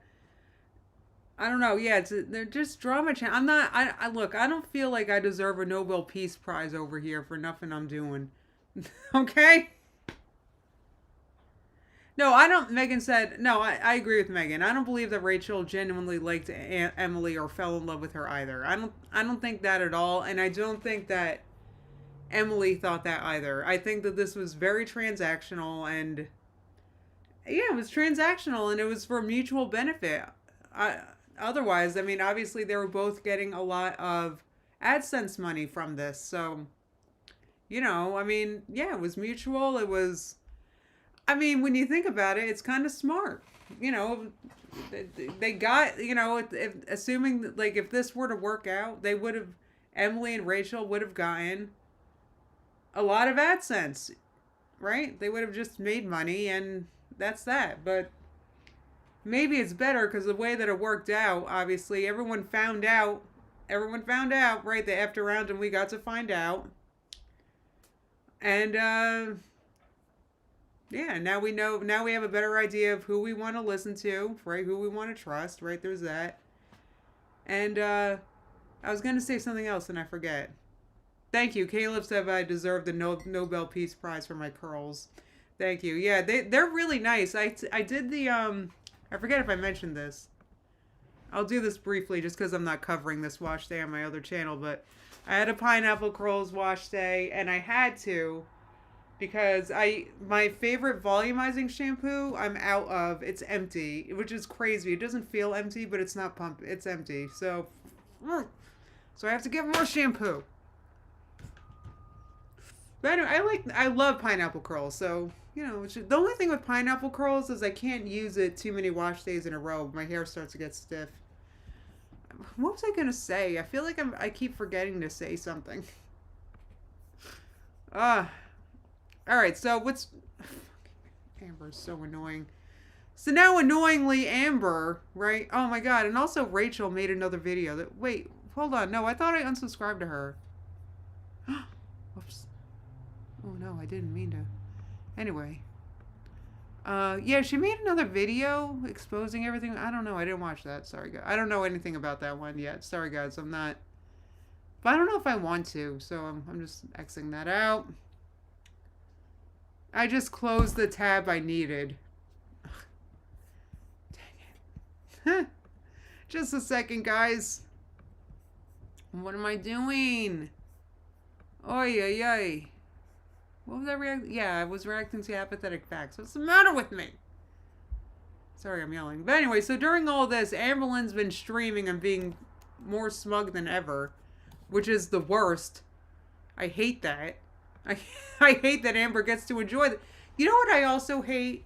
I don't know. Yeah, they're just drama channel. I'm not. I look. I don't feel like I deserve a Nobel Peace Prize over here for nothing I'm doing. Okay. No, I don't. Megan said no. I agree with Megan. I don't believe that Rachel genuinely liked Emily or fell in love with her either. I don't think that at all, and I don't think that Emily thought that either. I think that this was very transactional, and yeah, it was transactional, and it was for mutual benefit. Otherwise, I mean, obviously they were both getting a lot of AdSense money from this, so I mean, yeah, it was mutual. It was. I mean, when you think about it, it's kind of smart. They got, assuming like if this were to work out, they would have, Emily and Rachel would have gotten a lot of AdSense, right? They would have just made money and that's that. But maybe it's better because the way that it worked out, obviously, everyone found out, right? They effed around and we got to find out. And, yeah, now we know. Now we have a better idea of who we want to listen to, right? Who we want to trust, right? There's that. And I was going to say something else and I forget. Thank you. Caleb said I deserve the Nobel Peace Prize for my curls. Thank you. Yeah, they're really nice. I did the I forget if I mentioned this. I'll do this briefly just because I'm not covering this wash day on my other channel, but I had a pineapple curls wash day and I had to. Because my favorite volumizing shampoo I'm out of. It's empty, which is crazy. It doesn't feel empty, but it's not pump. It's empty. So I have to get more shampoo. But anyway, I love pineapple curls. So the only thing with pineapple curls is I can't use it too many wash days in a row. My hair starts to get stiff. What was I gonna say? I feel like I keep forgetting to say something. Alright, so what's... Amber's so annoying. So now, annoyingly, Amber, right? Oh my god, and also Rachel made another video. Wait, hold on. No, I thought I unsubscribed to her. Whoops. Oh no, I didn't mean to. Anyway. Yeah, she made another video exposing everything. I don't know. I didn't watch that. Sorry, guys. I don't know anything about that one yet. Sorry, guys. I'm not... But I don't know if I want to, so I'm just Xing that out. I just closed the tab I needed. Ugh. Dang it. Just a second, guys. What am I doing? Oy, oy, oy. What was I reacting? Yeah, I was reacting to apathetic facts. What's the matter with me? Sorry, I'm yelling. But anyway, so during all this, Amberlynn's been streaming and being more smug than ever, which is the worst. I hate that. I hate that Amber gets to enjoy it. You know what I also hate?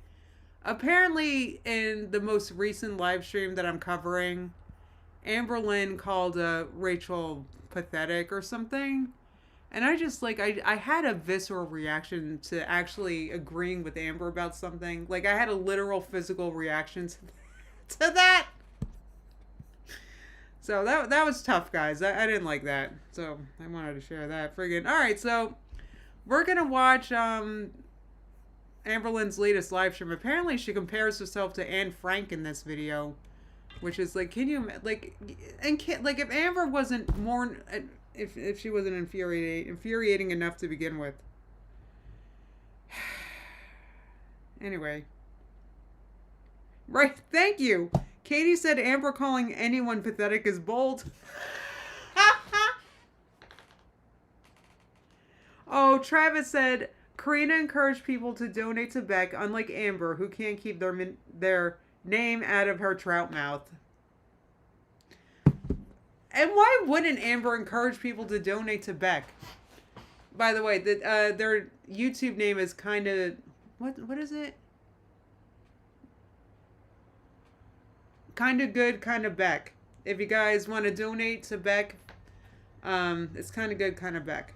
Apparently, in the most recent live stream that I'm covering, Amberlynn called Rachel pathetic or something. And I just, I had a visceral reaction to actually agreeing with Amber about something. Like, I had a literal physical reaction to that. So that was tough, guys. I didn't like that. So I wanted to share that. Friggin'. Alright, so... We're going to watch Amberlynn's latest live stream. Apparently, she compares herself to Anne Frank in this video. Which is like, can you, like, if Amber wasn't more, if she wasn't infuriating enough to begin with. Anyway. Right, thank you. Katie said Amber calling anyone pathetic is bold. Oh, Travis said, Karina encouraged people to donate to Beck, unlike Amber, who can't keep their name out of her trout mouth. And why wouldn't Amber encourage people to donate to Beck? By the way, their YouTube name is kind of... What is it? kind of good, kind of Beck. If you guys want to donate to Beck, it's kind of good, kind of Beck.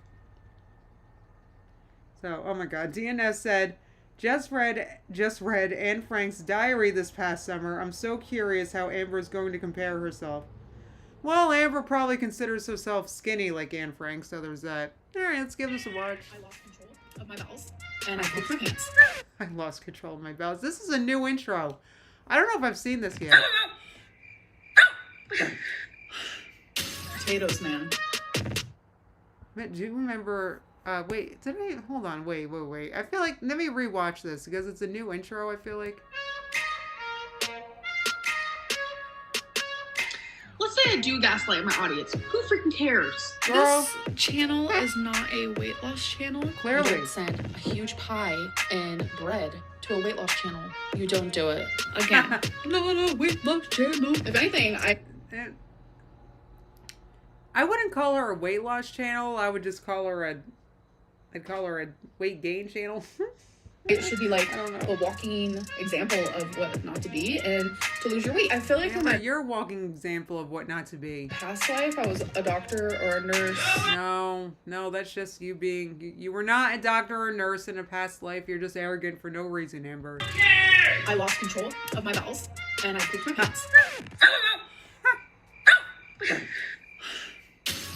So, oh my God, DNS said, just read Anne Frank's diary this past summer. I'm so curious how Amber is going to compare herself. Well, Amber probably considers herself skinny like Anne Frank, so there's that. All right, let's give this a watch. I lost control of my bowels, and I pooped my pants. I lost control of my bowels. This is a new intro. I don't know if I've seen this yet. Potatoes, man. Do you remember... wait, did I... Hold on, wait. I feel like... Let me rewatch this, because it's a new intro, I feel like. Let's say I do gaslight my audience. Who freaking cares? Girl. This channel is not a weight loss channel. Clearly. You don't send a huge pie and bread to a weight loss channel. You don't do it. Again, not a weight loss channel. If anything, I wouldn't call her a weight loss channel. I would just call her I'd call her a weight gain channel. it should be like a walking example of what not to be and to lose your weight. I feel like in my You're a walking example of what not to be. past life, I was a doctor or a nurse. No, that's just you being... You were not a doctor or a nurse in a past life. You're just arrogant for no reason, Amber. I lost control of my bowels, and I pooped my pants.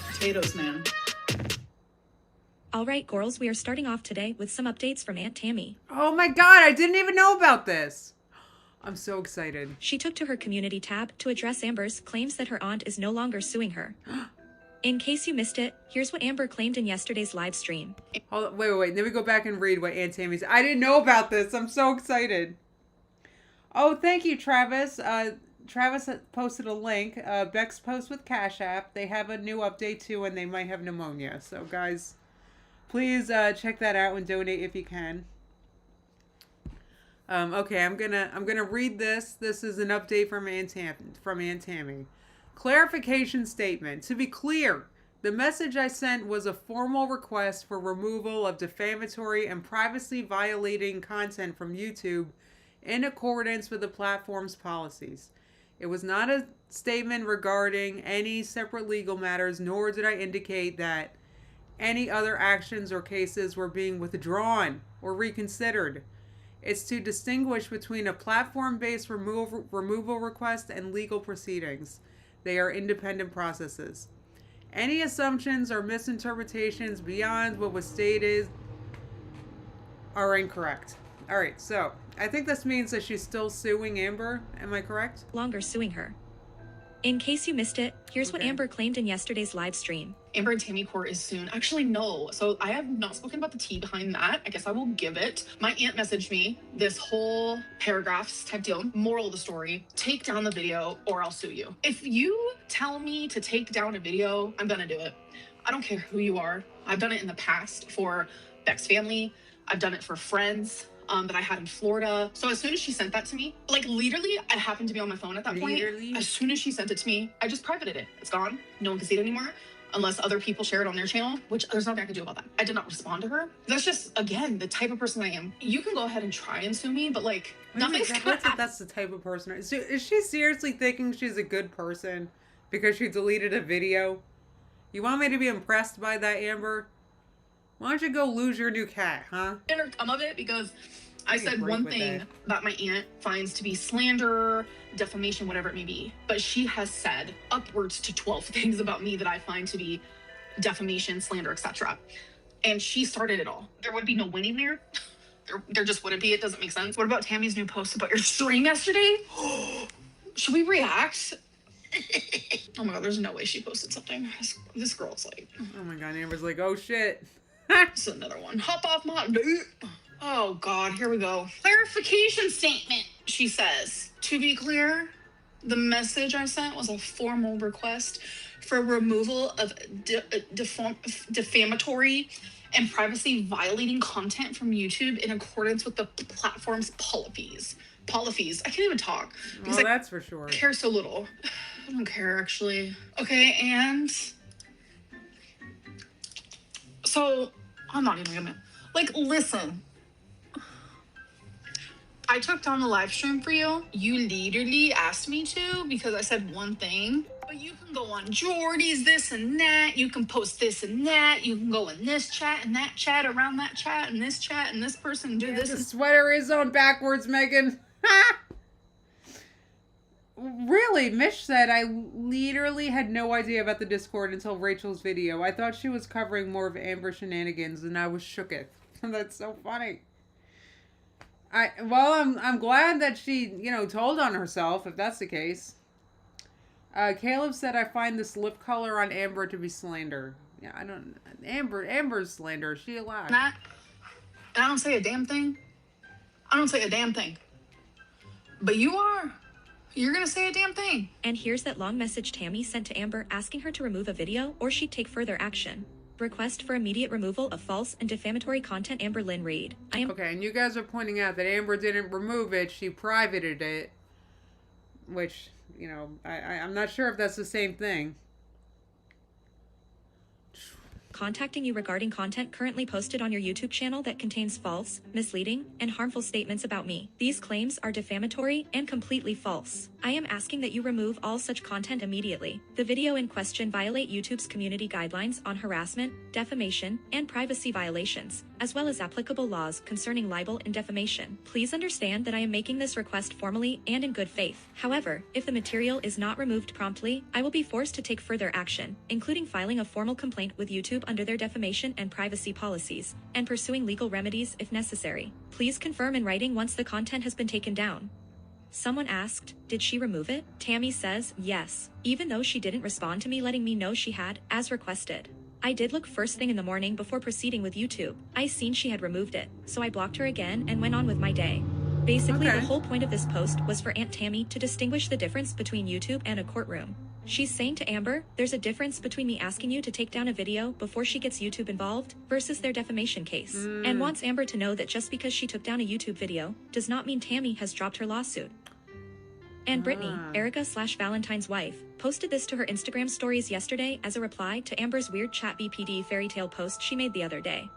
Potatoes, man. All right, girls, we are starting off today with some updates from Aunt Tammy. Oh my God, I didn't even know about this. I'm so excited. She took to her community tab to address Amber's claims that her aunt is no longer suing her. In case you missed it, here's what Amber claimed in yesterday's live stream. Hold on, wait. Let me go back and read what Aunt Tammy said. I didn't know about this. I'm so excited. Oh, thank you, Travis. Travis posted a link. Beck's post with Cash App. They have a new update too, and they might have pneumonia. So, guys, please check that out and donate if you can. Okay, I'm gonna read this. This is an update from Aunt Tammy. Clarification statement. To be clear, the message I sent was a formal request for removal of defamatory and privacy violating content from YouTube in accordance with the platform's policies. It was not a statement regarding any separate legal matters, nor did I indicate that any other actions or cases were being withdrawn or reconsidered. It's to distinguish between a platform-based removal request and legal proceedings. They are independent processes. Any assumptions or misinterpretations beyond what was stated are incorrect. All right, so I think this means that she's still suing Amber. Am I correct? Longer suing her. In case you missed it, here's what Amber claimed in yesterday's live stream. Amber and Tammy court is soon. Actually, no. So I have not spoken about the tea behind that. I guess I will give it. My aunt messaged me this whole paragraphs type deal. Moral of the story, take down the video or I'll sue you. If you tell me to take down a video, I'm gonna do it. I don't care who you are. I've done it in the past for Beck's family. I've done it for friends that I had in Florida. So as soon as she sent that to me, like literally, I happened to be on my phone at that point. As soon as she sent it to me, I just privated it. It's gone. No one can see it anymore unless other people share it on their channel, which there's nothing I can do about that. I did not respond to her. That's just, again, the type of person I am. You can go ahead and try and sue me, but like, nothing's gonna happen. That's the type of person. Is she seriously thinking she's a good person because she deleted a video? You want me to be impressed by that, Amber? Why don't you go lose your new cat, huh? Come of it because I said one thing that my aunt finds to be slander, defamation, whatever it may be. But she has said upwards to 12 things about me that I find to be defamation, slander, etc. And she started it all. There would be no winning there. There just wouldn't be. It doesn't make sense. What about Tammy's new post about your stream yesterday? Should we react? Oh my god, there's no way she posted something. This girl's like... Oh my god, Amber's like, oh shit. This is another one. Hop off my dude. Oh god, here we go. Clarification statement, she says. To be clear, the message I sent was a formal request for removal of defamatory and privacy violating content from YouTube in accordance with the platform's policies. I can't even talk. Well, that's for sure. I care so little. I don't care, actually. Okay, and... So, I'm not even gonna... Like, listen. I took down the live stream for you. You literally asked me to because I said one thing. But you can go on Jordy's, this and that. You can post this and that. You can go in this chat and that chat, around that chat and this person do this. The sweater is on backwards, Megan. Really, Mish said, I literally had no idea about the Discord until Rachel's video. I thought she was covering more of Amber shenanigans, and I was shooketh. That's so funny. I'm glad that she, told on herself, if that's the case. Caleb said, I find this lip color on Amber to be slander. Yeah, I don't... Amber's slander. Is she allowed? That, and I don't say a damn thing. I don't say a damn thing. But you are. You're gonna say a damn thing. And here's that long message Tammy sent to Amber asking her to remove a video or she'd take further action. Request for immediate removal of false and defamatory content, Amber Lynn Reed. Okay, and you guys are pointing out that Amber didn't remove it, she privated it. Which, I'm not sure if that's the same thing. Contacting you regarding content currently posted on your YouTube channel that contains false, misleading, and harmful statements about me. These claims are defamatory and completely false. I am asking that you remove all such content immediately. The video in question violate YouTube's community guidelines on harassment, defamation, and privacy violations, as well as applicable laws concerning libel and defamation. Please understand that I am making this request formally and in good faith. However, if the material is not removed promptly, I will be forced to take further action, including filing a formal complaint with YouTube under their defamation and privacy policies, and pursuing legal remedies if necessary. Please confirm in writing once the content has been taken down. Someone asked, did she remove it? Tammy says, yes, even though she didn't respond to me letting me know she had, as requested. I did look first thing in the morning before proceeding with YouTube. I seen she had removed it, so I blocked her again and went on with my day. Basically, The whole point of this post was for Aunt Tammy to distinguish the difference between YouTube and a courtroom. She's saying to Amber, there's a difference between me asking you to take down a video before she gets YouTube involved versus their defamation case. And wants Amber to know that just because she took down a YouTube video does not mean Tammy has dropped her lawsuit. And Brittany, Erica/Valentine's wife, posted this to her Instagram stories yesterday as a reply to Amber's weird chat BPD fairy tale post she made the other day.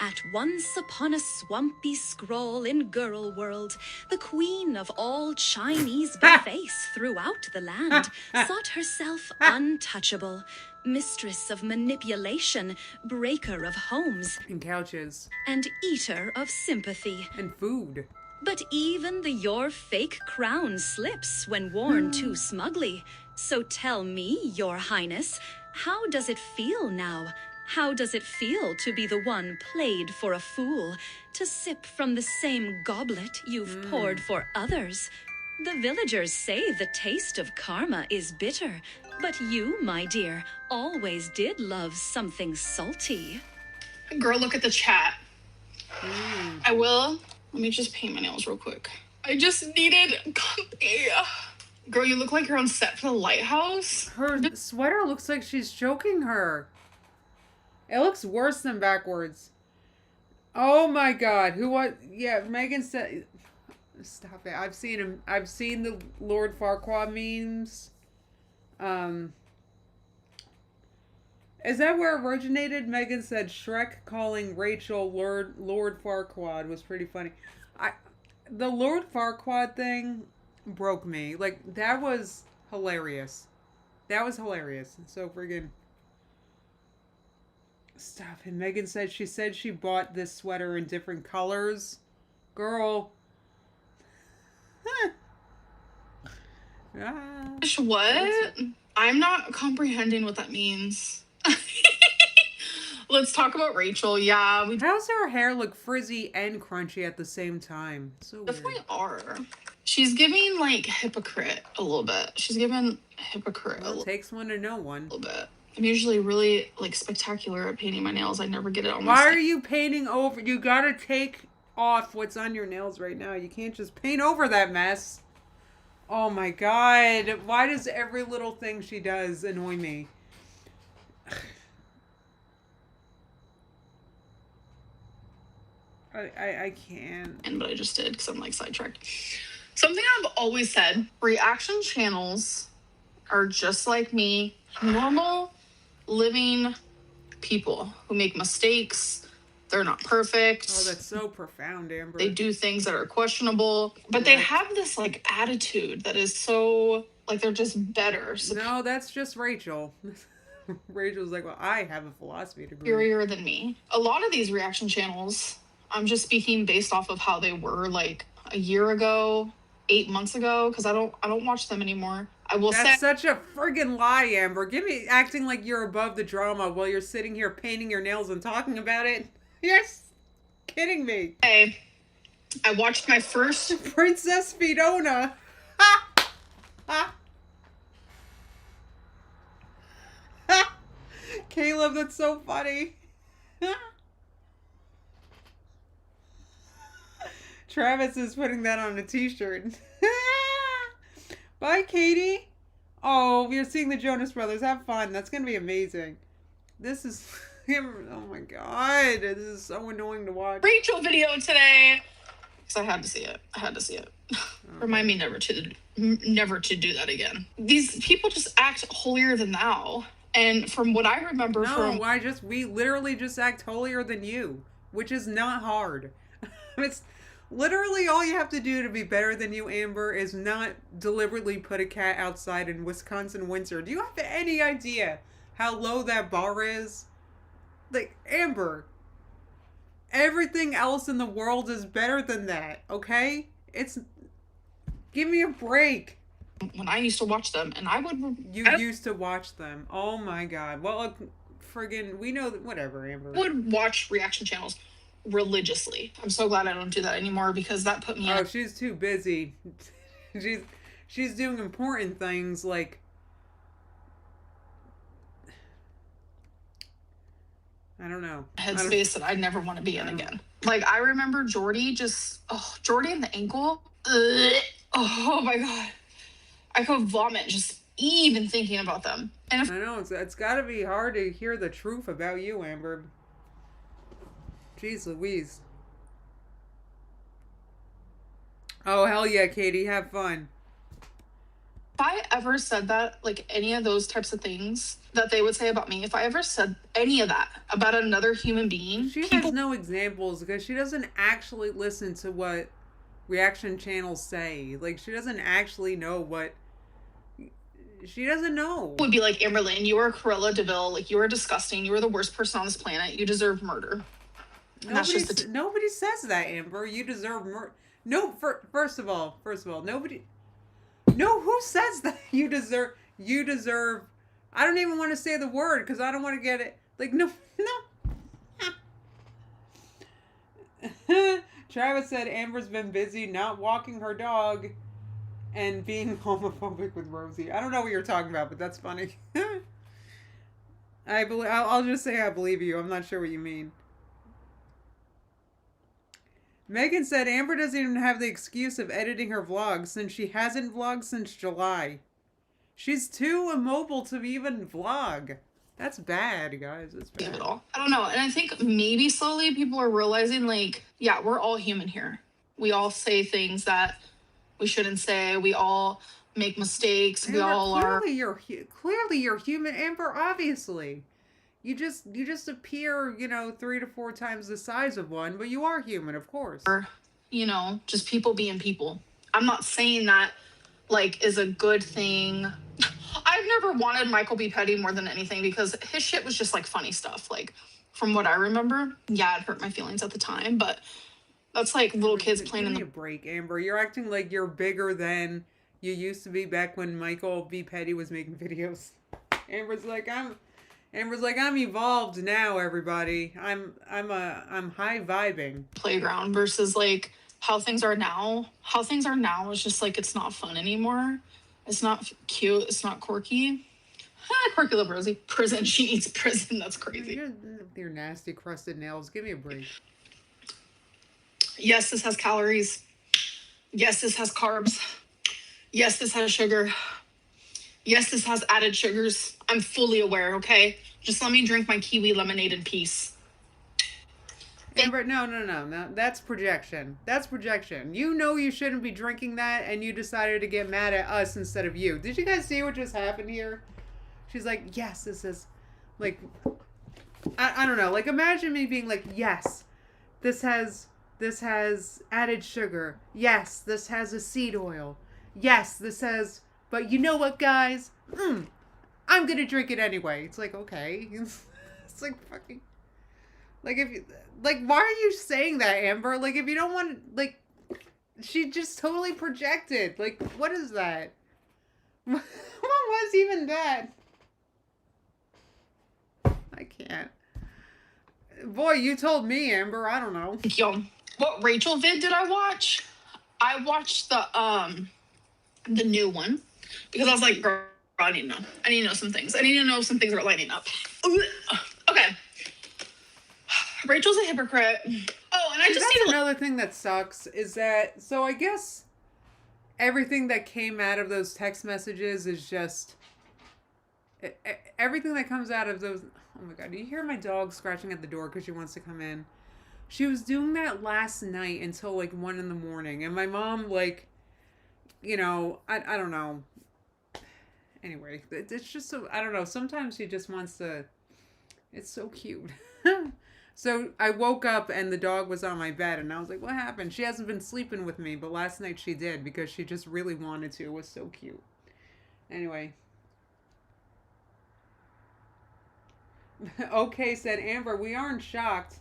At once upon a swampy scroll in girl world, the queen of all Chinese buffets throughout the land thought herself untouchable, mistress of manipulation, breaker of homes, And couches. and eater of sympathy. And food. But even the your fake crown slips when worn too smugly. So tell me, your highness, how does it feel now? How does it feel to be the one played for a fool, to sip from the same goblet you've poured for others? The villagers say the taste of karma is bitter, but you, my dear, always did love something salty. Girl, look at the chat. I will. Let me just paint my nails real quick. I just needed company. Girl, you look like you're on set for the lighthouse. Her sweater looks like she's choking her. It looks worse than backwards. Oh my god. Yeah, Megan said... Stop it. I've seen him. I've seen the Lord Farquaad memes. Is that where it originated? Megan said Shrek calling Rachel Lord Farquaad was pretty funny. The Lord Farquaad thing broke me. Like, that was hilarious. That was hilarious. So friggin'... Stop it. Megan said she bought this sweater in different colors. Girl. What? I'm not comprehending what that means. Let's talk about Rachel. Yeah, we How's her hair look frizzy and crunchy at the same time? So definitely weird. are. She's giving like hypocrite a little bit. She's giving hypocrite Well, it takes one to know one. little bit. I'm usually really like spectacular at painting my nails. I never get it on. Why are you painting over? You gotta take off what's on your nails right now. You can't just paint over that mess. Oh my god. Why does every little thing she does annoy me? I can't. But I just did because I'm like sidetracked. Something I've always said: reaction channels are just like me, normal, living people who make mistakes, They're not perfect. Oh, that's so profound, Amber. They do things that are questionable, but they have this like attitude that is so like they're just better. No, that's just Rachel. Rachel's like, well, I have a philosophy degree. Superior than me. A lot of these reaction channels, I'm just speaking based off of how they were like a year ago, 8 months ago, because I don't watch them anymore. I will say that's such a friggin' lie, Amber. Give me acting like you're above the drama while you're sitting here painting your nails and talking about it. You're kidding me. Hey, I watched my first Princess Fidona. Ha! Ha! Ha! Caleb, that's so funny. Travis is putting that on a t-shirt. Bye, Katie. Oh, we're seeing the Jonas Brothers. Have fun. That's going to be amazing. This is... Oh my god. This is so annoying to watch. Rachel video today. Because I had to see it. I had to see it. Remind me never to do that again. These people just act holier than thou. And from what I remember we literally just act holier than you, which is not hard. It's literally all you have to do to be better than you, Amber, is not deliberately put a cat outside in Wisconsin winter. Do you have any idea how low that bar is? Like, Amber, everything else in the world is better than that, okay? Give me a break. When I used to watch them, and I used to watch them. Oh my god. Well, friggin', we know that, whatever, Amber. I would watch reaction channels religiously. I'm so glad I don't do that anymore because that put me Oh, she's too busy. she's doing important things like I don't know. Headspace that I'd never want to be in again. Like, I remember Jordy and the ankle. Ugh. Oh my god. I could vomit just even thinking about them. And I know, it's got to be hard to hear the truth about you, Amber. Jeez Louise. Oh, hell yeah, Katie. Have fun. If I ever said that, like any of those types of things that they would say about me, if I ever said any of that about another human being... She has no examples because she doesn't actually listen to what reaction channels say. Like, she doesn't actually know what... She doesn't know. Would be like, Amberlynn, you are Cruella DeVille. Like, you are disgusting. You are the worst person on this planet. You deserve murder. Nobody says that, Amber. You deserve murder. No, first of all, nobody... No, who says that? You deserve... I don't even want to say the word because I don't want to get it. Like, no. Travis said Amber's been busy not walking her dog and being homophobic with Rosie. I don't know what you're talking about, but that's funny. I'll just say I believe you. I'm not sure what you mean. Megan said Amber doesn't even have the excuse of editing her vlogs since she hasn't vlogged since July. She's too immobile to even vlog. That's bad, guys. It's bad. I don't know. And I think maybe slowly people are realizing, like, yeah, we're all human here. We all say things that we shouldn't say. We all make mistakes. Amber, we all clearly you're human, Amber, obviously. You just appear, 3 to 4 times the size of one, but you are human, of course. Just people being people. I'm not saying that, like, is a good thing. I've never wanted Michael B. Petty more than anything because his shit was just, like, funny stuff. Like, from what I remember, yeah, it hurt my feelings at the time, but that's like little kids playing in the... Give me a break, Amber. You're acting like you're bigger than you used to be back when Michael B. Petty was making videos. Amber's like, I'm evolved now, everybody. I'm high vibing. Playground versus like how things are now. How things are now is just like, it's not fun anymore. It's not cute. It's not quirky. Quirky little Rosie. Prison. She eats prison. That's crazy. Your nasty crusted nails. Give me a break. Yes, this has calories. Yes, this has carbs. Yes, this has sugar. Yes, this has added sugars. I'm fully aware, okay? Just let me drink my kiwi lemonade in peace. Amber, no. That's projection. That's projection. You know you shouldn't be drinking that, and you decided to get mad at us instead of you. Did you guys see what just happened here? She's like, yes, this is, like, I don't know. Like, imagine me being like, yes, this has added sugar. Yes, this has a seed oil. Yes, this has. But you know what, guys? I'm gonna drink it anyway. It's like, okay. It's like fucking. Like, if you. Like, why are you saying that, Amber? Like, if you don't want. Like, she just totally projected. Like, what is that? What was even that? I can't. Boy, you told me, Amber. I don't know. Yo, what Rachel vid did I watch? I watched the new one because I was like, girl, I need to know. I need to know some things. I need to know some things are lining up. Okay. Rachel's a hypocrite. Oh, and I just That's need to another thing that sucks is that, so I guess everything that came out of those text messages is just everything that comes out of those. Oh my god, do you hear my dog scratching at the door because she wants to come in? She was doing that last night until like 1 a.m, and my mom, like, you know, I don't know. Anyway, it's just so, I don't know, sometimes she just wants to. It's so cute. So I woke up and the dog was on my bed and I was like, what happened? She hasn't been sleeping with me, but last night she did because she just really wanted to. It was so cute. Anyway. Okay, said Amber, we aren't shocked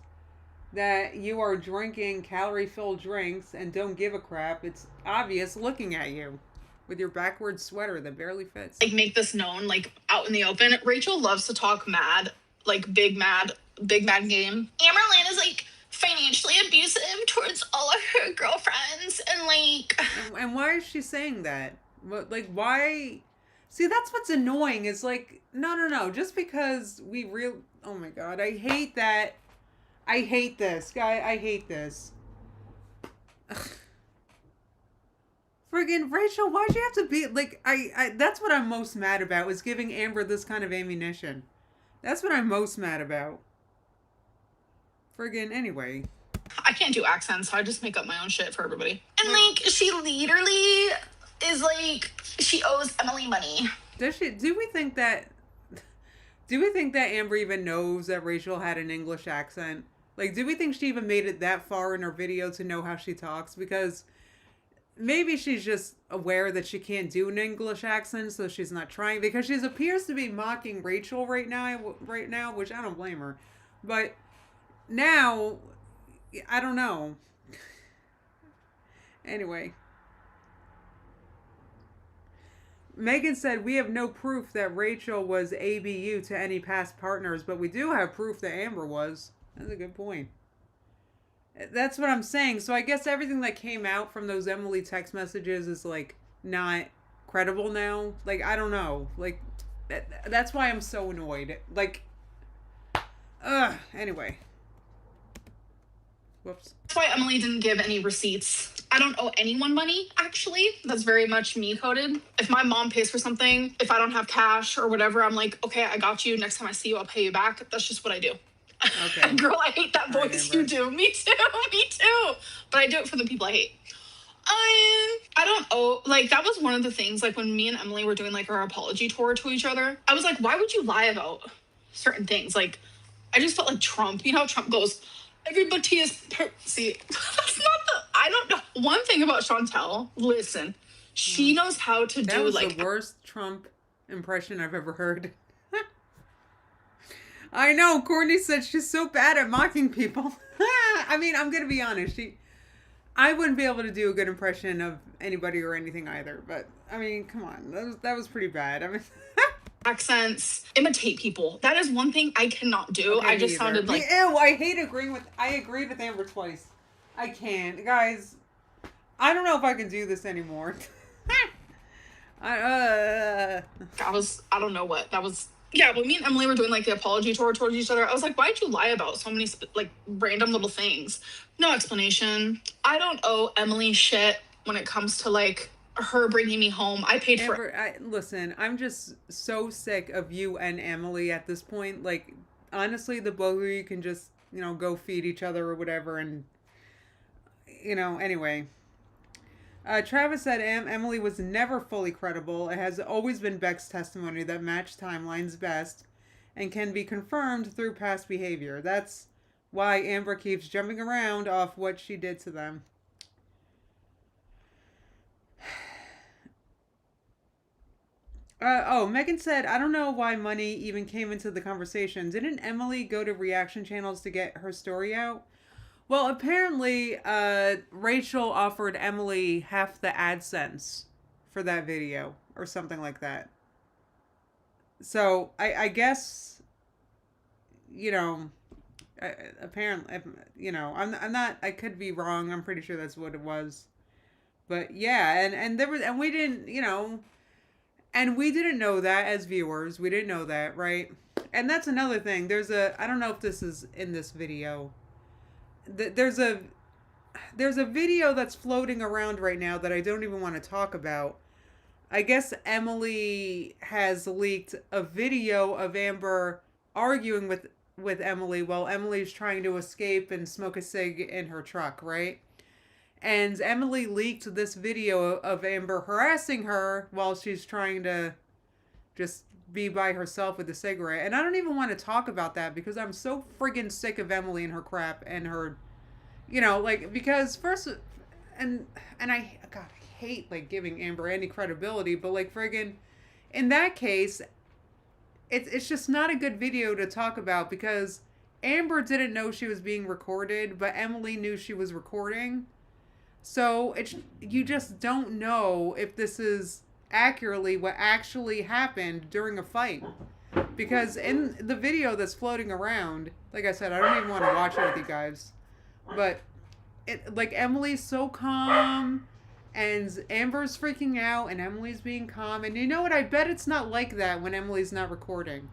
that you are drinking calorie-filled drinks and don't give a crap. It's obvious looking at you with your backwards sweater that barely fits. like make this known, like out in the open. Rachel loves to talk mad, like big mad game. Amerlin is like financially abusive towards all of her girlfriends and like. And why is she saying that? What, like, why? See, that's what's annoying. Is like, no. Just because we oh my god, I hate that. I hate this guy. I hate this. Ugh. Friggin' Rachel, why'd you have to be like? I that's what I'm most mad about, is giving Amber this kind of ammunition. That's what I'm most mad about. Friggin' anyway. I can't do accents, so I just make up my own shit for everybody. And like, she literally is like, she owes Emily money. Does she? Do we think that Amber even knows that Rachel had an English accent? Like, do we think she even made it that far in her video to know how she talks? Because maybe she's just aware that she can't do an English accent, so she's not trying. Because she appears to be mocking Rachel right now, which I don't blame her. But now, I don't know. Anyway. Megan said, we have no proof that Rachel was ABU to any past partners, but we do have proof that Amber was. That's a good point. That's what I'm saying. So I guess everything that came out from those Emily text messages is, like, not credible now. Like, I don't know. Like, that's why I'm so annoyed. Like, anyway. Whoops. That's why Emily didn't give any receipts. I don't owe anyone money, actually. That's very much me coded. If my mom pays for something, if I don't have cash or whatever, I'm like, okay, I got you. Next time I see you, I'll pay you back. That's just what I do. Okay. Girl, I hate that voice you do. Me too. Me too. But I do it for the people I hate. I don't owe, like, that was one of the things, like, when me and Emily were doing, like, our apology tour to each other, I was like, why would you lie about certain things? Like, I just felt like Trump. You know how Trump goes, everybody is see, that's not I don't know. One thing about Chantel, listen, she knows how to that do, was like, the worst Trump impression I've ever heard. I know, Courtney said she's so bad at mocking people. I mean, I'm gonna be honest, I wouldn't be able to do a good impression of anybody or anything either, but I mean, come on, that was pretty bad. I mean, accents, imitate people. That is one thing I cannot do. Okay, I just sounded like, ew, I agreed with Amber twice. I can't, guys. I don't know if I can do this anymore. I don't know what that was. Yeah, when me and Emily were doing, like, the apology tour towards each other, I was like, why'd you lie about so many, like, random little things? No explanation. I don't owe Emily shit when it comes to, like, her bringing me home. I paid for it. Listen, I'm just so sick of you and Emily at this point. Like, honestly, the both of you can just, you know, go feed each other or whatever. And, you know, anyway. Travis said Emily was never fully credible. It has always been Beck's testimony that matched timelines best. and can be confirmed through past behavior. That's why Amber keeps jumping around off what she did to them. Megan said, I don't know why money even came into the conversation. Didn't Emily go to reaction channels to get her story out? Well, apparently, Rachel offered Emily half the AdSense for that video or something like that. So I guess, apparently, I'm not. I could be wrong. I'm pretty sure that's what it was. But yeah, and there was, and we didn't, and we didn't know that as viewers. We didn't know that, right? And that's another thing. I don't know if this is in this video. There's a video that's floating around right now that I don't even want to talk about. I guess Emily has leaked a video of Amber arguing with Emily while Emily's trying to escape and smoke a cig in her truck, right? And Emily leaked this video of Amber harassing her while she's trying to just be by herself with a cigarette. And I don't even want to talk about that because I'm so friggin' sick of Emily and her crap and her, because first, and God, I hate, giving Amber any credibility, but, friggin', in that case, it's just not a good video to talk about because Amber didn't know she was being recorded, but Emily knew she was recording. So you just don't know if this is accurately what actually happened during a fight. Because in the video that's floating around, like I said, I don't even want to watch it with you guys. But Emily's so calm and Amber's freaking out and Emily's being calm. And you know what? I bet it's not like that when Emily's not recording.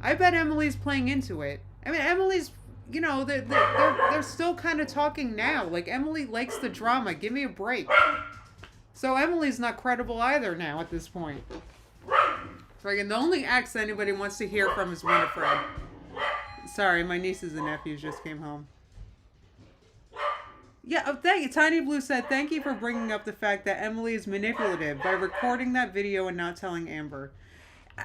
I bet Emily's playing into it. I mean, Emily's, they're still kind of talking now. Emily likes the drama. Give me a break. So Emily's not credible either now at this point. Friggin' the only ex anybody wants to hear from is Winifred. Sorry, my nieces and nephews just came home. Yeah, thank you. Tiny Blue said, thank you for bringing up the fact that Emily is manipulative by recording that video and not telling Amber.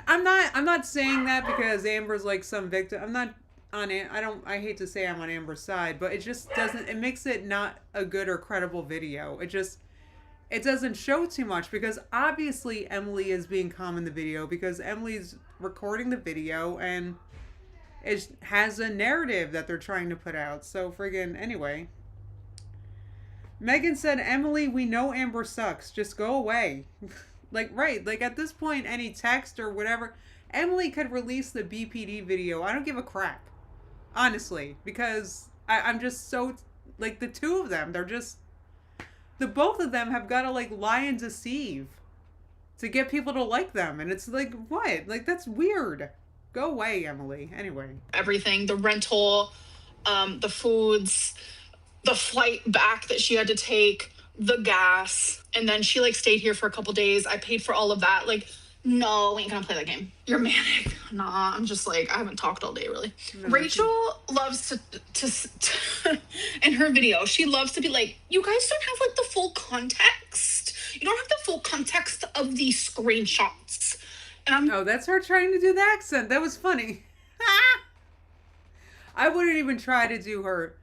I'm not saying that because Amber's some victim. I'm not on it. I hate to say I'm on Amber's side, but it just doesn't, it makes it not a good or credible video. It doesn't show too much because obviously Emily is being calm in the video because Emily's recording the video and it has a narrative that they're trying to put out. So friggin' anyway. Megan said, Emily, we know Amber sucks. Just go away. Right. At this point, any text or whatever, Emily could release the BPD video. I don't give a crap. Honestly. Because I'm just so, the two of them, they're just, the both of them have got to, lie and deceive to get people to like them. And it's what? That's weird. Go away, Emily. Anyway. Everything, the rental, the foods, the flight back that she had to take, the gas, and then she stayed here for a couple days. I paid for all of that. No, we ain't gonna play that game. You're manic. Nah, I'm just I haven't talked all day really. No. Rachel loves to in her video, she loves to be you guys don't have the full context. You don't have the full context of the screenshots. And oh, that's her trying to do the accent. That was funny. I wouldn't even try to do her.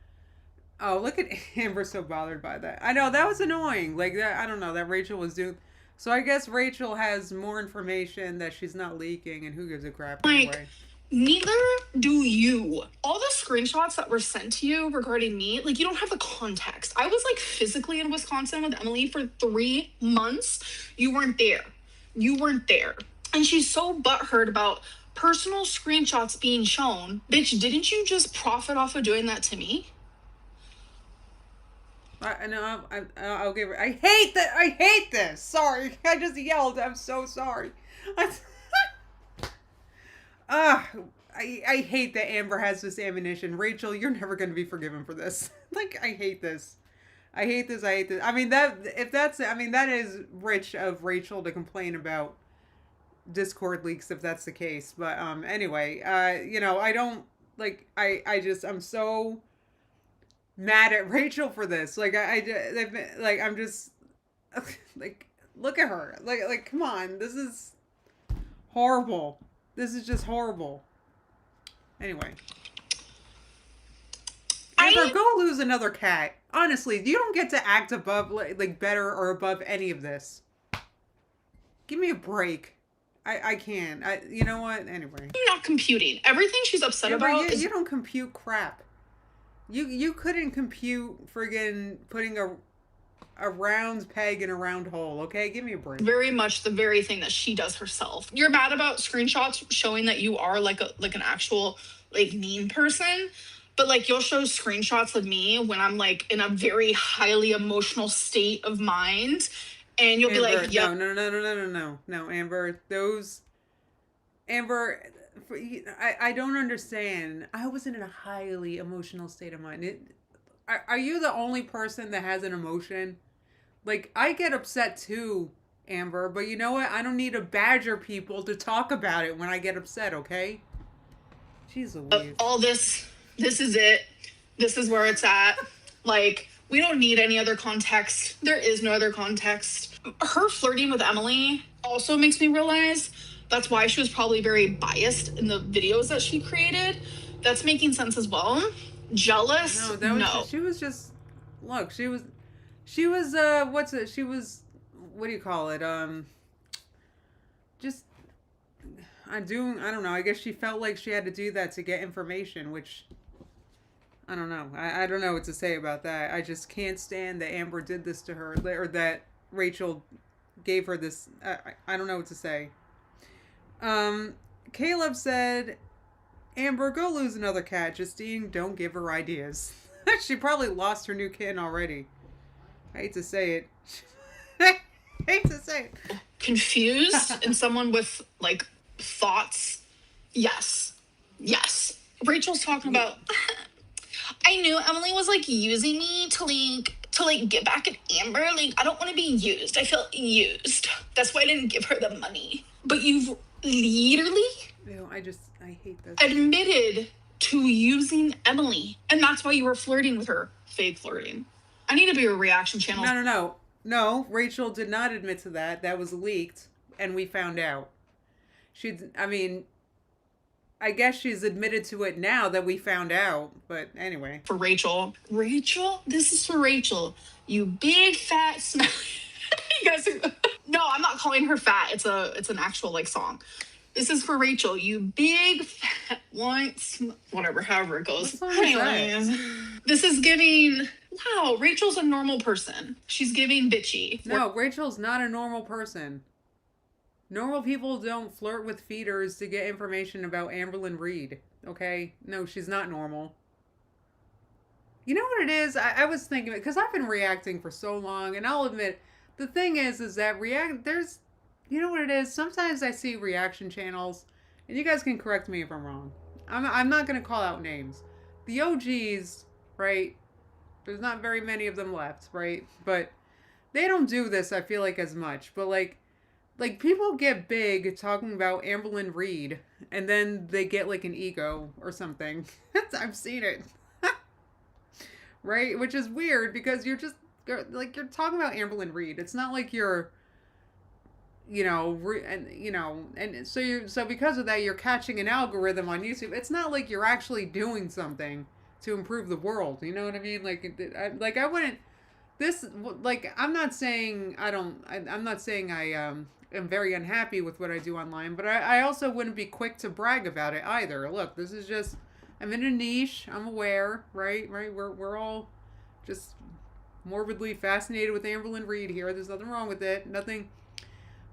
Oh, look at Amber so bothered by that. I know, that was annoying. That, I don't know, that Rachel was doing. So I guess Rachel has more information that she's not leaking, and who gives a crap anyway. Neither do you. All the screenshots that were sent to you regarding me, you don't have the context. I was physically in Wisconsin with Emily for 3 months. You weren't there. And she's so butthurt about personal screenshots being shown. Bitch, didn't you just profit off of doing that to me? I know. I'll give her. I hate that. I hate this. Sorry, I just yelled. I'm so sorry. I hate that Amber has this ammunition. Rachel, you're never going to be forgiven for this. I hate this. I hate this. I mean, that is rich of Rachel to complain about Discord leaks if that's the case. But anyway, I don't I'm so mad at Rachel for this. I'm just look at her. Come on. This is horrible. This is just horrible. Anyway. I- Amber, go lose another cat. Honestly, you don't get to act above, like better or above any of this. Give me a break. I can't. You know what? Anyway. I'm not computing. Everything she's upset Amber, about is... you don't compute crap. You couldn't compute friggin' putting a round peg in a round hole, okay? Give me a break. very much the very thing that she does herself. You're mad about screenshots showing that you are like an actual like mean person, but like you'll show screenshots of me when I'm like in a very highly emotional state of mind, and you'll Amber, be like, "Yep." No, Amber. Amber, I don't understand. I wasn't in a highly emotional state of mind. Are you the only person that has an emotion? Like, I get upset too, Amber, but you know what? I don't need to badger people to talk about it when I get upset, okay? Jeez Louise. All this is it. This is where it's at. Like, we don't need any other context. There is no other context. Her flirting with Emily also makes me realize that's why she was probably very biased in the videos that she created. That's making sense as well. Jealous? No. She was just, look, she was, what do you call it? Just, I don't know. I guess she felt like she had to do that to get information, which, I don't know. I don't know what to say about that. I just can't stand that Amber did this to her, or that Rachel gave her this. I don't know what to say. Caleb said, Amber, go lose another cat. Justine, don't give her ideas. She probably lost her new kitten already. I hate to say it. I hate to say it. Confused and someone with like thoughts. Yes. Rachel's talking about, I knew Emily was like using me to get back at Amber. Like, I don't want to be used. I felt used. That's why I didn't give her the money. But you've literally I hate this. Admitted to using Emily. And that's why you were flirting with her. Fake flirting. I need to be a reaction channel. No, Rachel did not admit to that. That was leaked, and we found out. I guess she's admitted to it now that we found out, but anyway. For Rachel, this is for Rachel. You big fat smelly. You guys are... No, I'm not calling her fat. It's an actual like song. This is for Rachel. You big fat whatever, however it goes. Anyways, this is giving, wow, Rachel's a normal person. She's giving bitchy. No, Rachel's not a normal person. Normal people don't flirt with feeders to get information about Amberlyn Reed. Okay? No, she's not normal. You know what it is? I was thinking, because I've been reacting for so long, and I'll admit, the thing is that there's, you know what it is? Sometimes I see reaction channels, and you guys can correct me if I'm wrong. I'm not going to call out names. The OGs, right? There's not very many of them left, right? But they don't do this, I feel like, as much. But like people get big talking about Amberlyn Reed, and then they get like an ego or something. I've seen it. Right? Which is weird, because you're talking about Amberlyn Reed. It's not like you're, so because of that, you're catching an algorithm on YouTube. It's not like you're actually doing something to improve the world. You know what I mean? I wouldn't. I'm not saying I am very unhappy with what I do online, but I also wouldn't be quick to brag about it either. Look, this is just, I'm in a niche. I'm aware, right? We're all just morbidly fascinated with Amberlyn Reed here. There's nothing wrong with it. Nothing.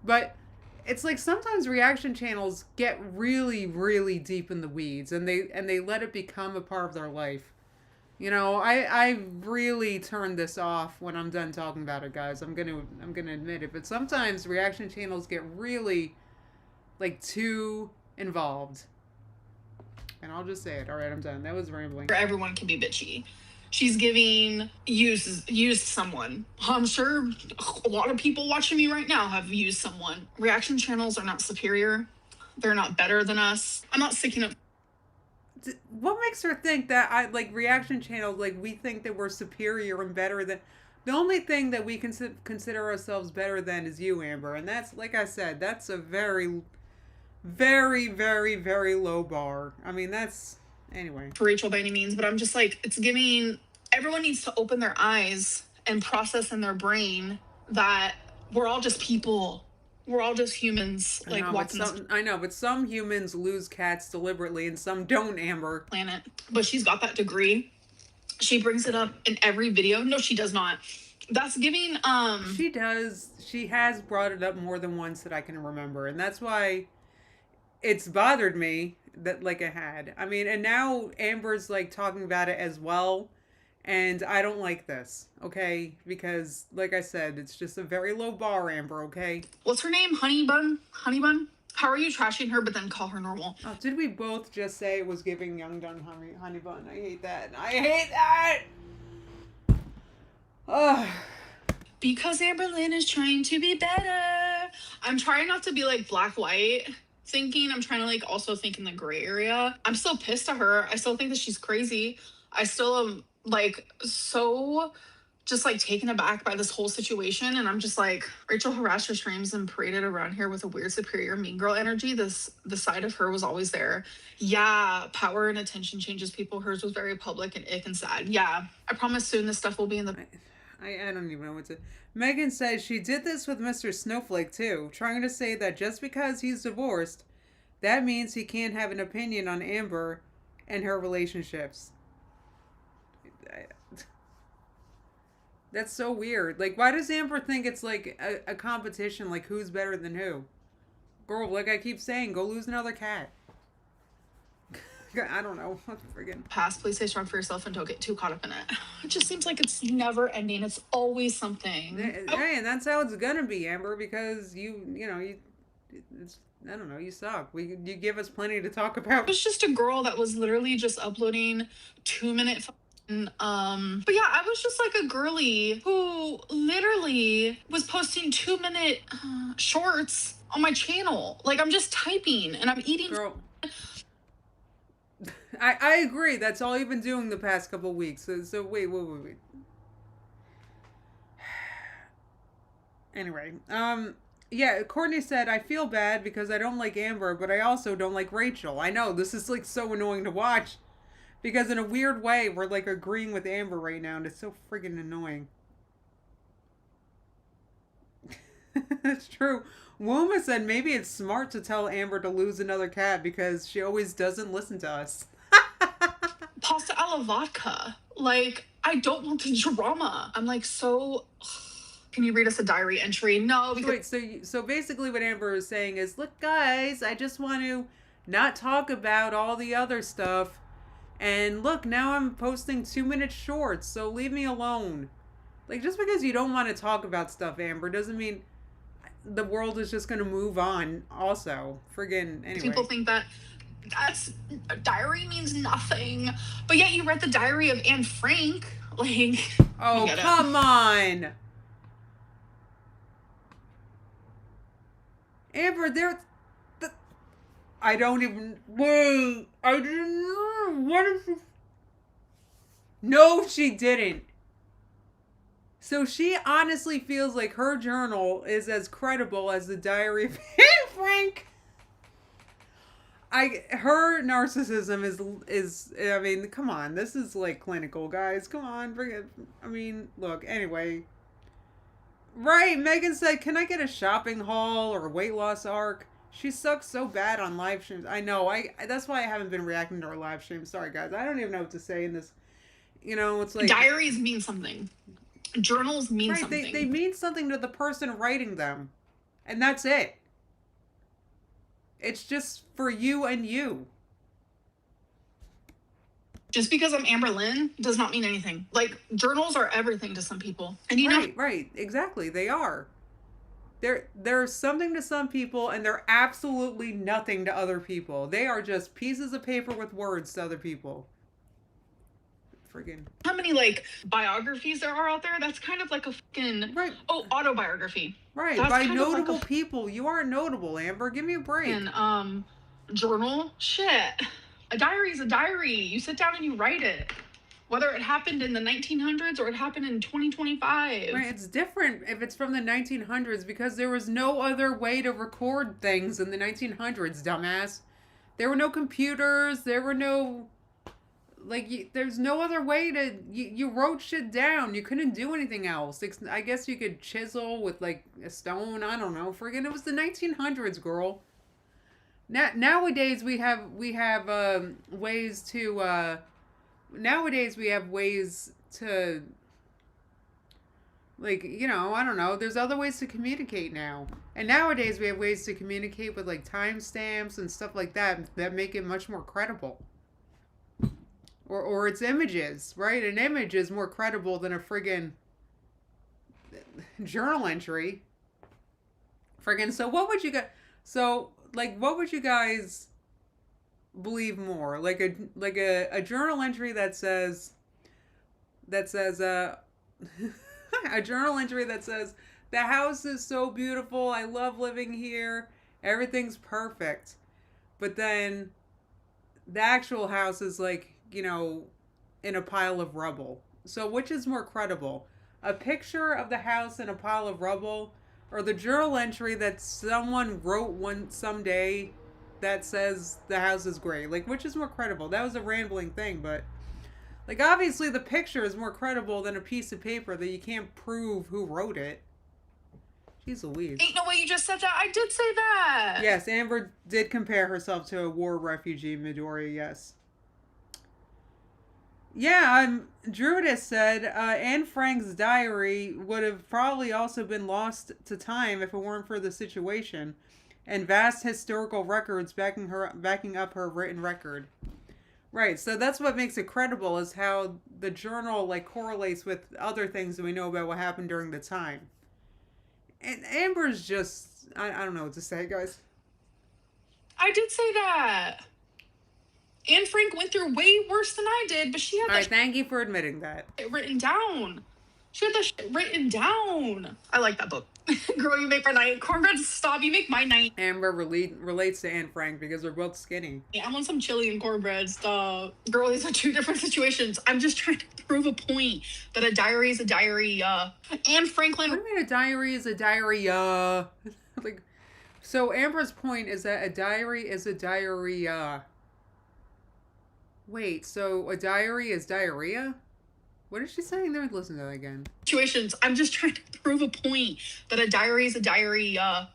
But it's like sometimes reaction channels get really, really deep in the weeds, and they let it become a part of their life. I really turned this off when I'm done talking about it, guys. I'm gonna admit it. But sometimes reaction channels get really too involved. And I'll just say it. All right, I'm done. That was rambling. Everyone can be bitchy. She's giving used someone. I'm sure a lot of people watching me right now have used someone. Reaction channels are not superior. They're not better than us. I'm not sticking up. What makes her think that reaction channels, we think that we're superior and better than... The only thing that we consider ourselves better than is you, Amber. And that's, like I said, that's a very very, very, very low bar. I mean, that's anyway. For Rachel by any means, but I'm just like, it's giving, everyone needs to open their eyes and process in their brain that we're all just people. We're all just humans, like walking this I know, but some humans lose cats deliberately and some don't, Amber. planet. But she's got that degree. She brings it up in every video. No, she does not. That's giving She does. She has brought it up more than once that I can remember, and that's why it's bothered me that like it had. I mean, and now Amber's like talking about it as well, and I don't like this, okay? Because like I said, it's just a very low bar, Amber, okay? what's her name? Honey Bun? Honey Bun? How are you trashing her but then call her normal? Oh, did we both just say it was giving Young Dun honey bun? I hate that. I hate that. Ugh. Because Amberlynn is trying to be better. I'm trying not to be like black white thinking. I'm trying to like also think in the gray area. I'm still pissed at her. I still think that she's crazy. I still am like so just like taken aback by this whole situation. And I'm just like, Rachel harassed her streams and paraded around here with a weird superior mean girl energy. The side of her was always there. Yeah, power and attention changes people. Hers was very public and ick and sad. Yeah, I promise soon this stuff will be in the... I don't even know what to... Megan says she did this with Mr. Snowflake too, trying to say that just because he's divorced, that means he can't have an opinion on Amber and her relationships. That's so weird. Like, why does Amber think it's like a competition, like who's better than who? Girl, like I keep saying, go lose another cat. I don't know. Friggin'. Past, please stay strong for yourself and don't get too caught up in it. It just seems like it's never ending. It's always something. Hey, and that's how it's gonna be, Amber, because you I don't know, you suck. You give us plenty to talk about. It was just a girl that was literally just uploading 2-minute but yeah, I was just like a girly who literally was posting 2-minute shorts on my channel. Like I'm just typing and I'm eating. Girl. I agree. That's all you've been doing the past couple weeks. So wait. Anyway, yeah, Courtney said, I feel bad because I don't like Amber, but I also don't like Rachel. I know, this is like so annoying to watch. Because in a weird way, we're like agreeing with Amber right now, and it's so friggin' annoying. It's true. Wuma said maybe it's smart to tell Amber to lose another cat because she always doesn't listen to us. Pasta alla vodka. Like, I don't want the drama. I'm like, so... Can you read us a diary entry? No, because... Wait, so basically what Amber is saying is, look, guys, I just want to not talk about all the other stuff. And look, now I'm posting 2-minute shorts, so leave me alone. Like, just because you don't want to talk about stuff, Amber, doesn't mean the world is just going to move on also. Friggin' anyway. People think that a diary means nothing. But yet you read the diary of Anne Frank. Like, oh, come on. Amber, I don't even... Wait. I didn't know. What is this? No, she didn't. So she honestly feels like her journal is as credible as the diary of Anne Frank. Her narcissism is I mean, come on. This is like clinical, guys. Come on. Bring it. I mean, look, anyway. Right, Megan said, can I get a shopping haul or a weight loss arc? She sucks so bad on live streams. I know. That's why I haven't been reacting to her live streams. Sorry, guys. I don't even know what to say in this. You know, it's like... Diaries mean something. Journals mean something. They mean something to the person writing them. And that's it. It's just for you and you. Just because I'm Amberlynn does not mean anything. Like, journals are everything to some people. And you know... Right. Exactly. They are. They're something to some people, and they're absolutely nothing to other people. They are just pieces of paper with words to other people. Friggin'. How many, like, biographies there are out there? That's kind of like a fucking... Right. Oh, autobiography. Right. By notable people. You are notable, Amber. Give me a break. And, journal? Shit. A diary is a diary. You sit down and you write it. whether it happened in the 1900s or it happened in 2025. Right, it's different if it's from the 1900s because there was no other way to record things in the 1900s, dumbass. There were no computers, there were no, like, there's no other way to, you wrote shit down. You couldn't do anything else. I guess you could chisel with, like, a stone. I don't know. Friggin' it was the 1900s, girl. Nowadays we have ways to, nowadays we have ways to, like, you know, I don't know. There's other ways to communicate now. And nowadays we have ways to communicate with, like, timestamps and stuff like that make it much more credible. Or it's images, right? An image is more credible than a friggin' journal entry. Friggin', so what would you guys... So, like, what would you guys believe more? Like a journal entry that says... a journal entry that says, the house is so beautiful, I love living here, everything's perfect. But then the actual house is, like, you know, in a pile of rubble. So which is more credible? A picture of the house in a pile of rubble, or the journal entry that someone wrote someday that says the house is great? Like, which is more credible? That was a rambling thing, but, like, obviously the picture is more credible than a piece of paper that you can't prove who wrote it. Jeez Louise. Ain't no way you just said that. I did say that. Yes, Amber did compare herself to a war refugee, Midoriya, yes. Yeah, Druidus said Anne Frank's diary would have probably also been lost to time if it weren't for the situation and vast historical records backing up her written record. Right, so that's what makes it credible, is how the journal, like, correlates with other things that we know about what happened during the time. And Amber's just, I don't know what to say, guys. I did say that. Anne Frank went through way worse than I did, but she had that Alright, thank you for admitting that. shit written down. She had that shit written down. I like that book. Girl, you make my night. Cornbread, stop. You make my night. Amber relates to Anne Frank because they're both skinny. Yeah, I want some chili and cornbread. Stop. Girl, these are two different situations. I'm just trying to prove a point that a diary is a diary. Anne Franklin. What do you mean a diary is a diary? Like, so Amber's point is that a diary is a diary. Wait, so a diary is diarrhea? What is she saying there? Listen to that again. Situations. I'm just trying to prove a point that a diary is a diary. A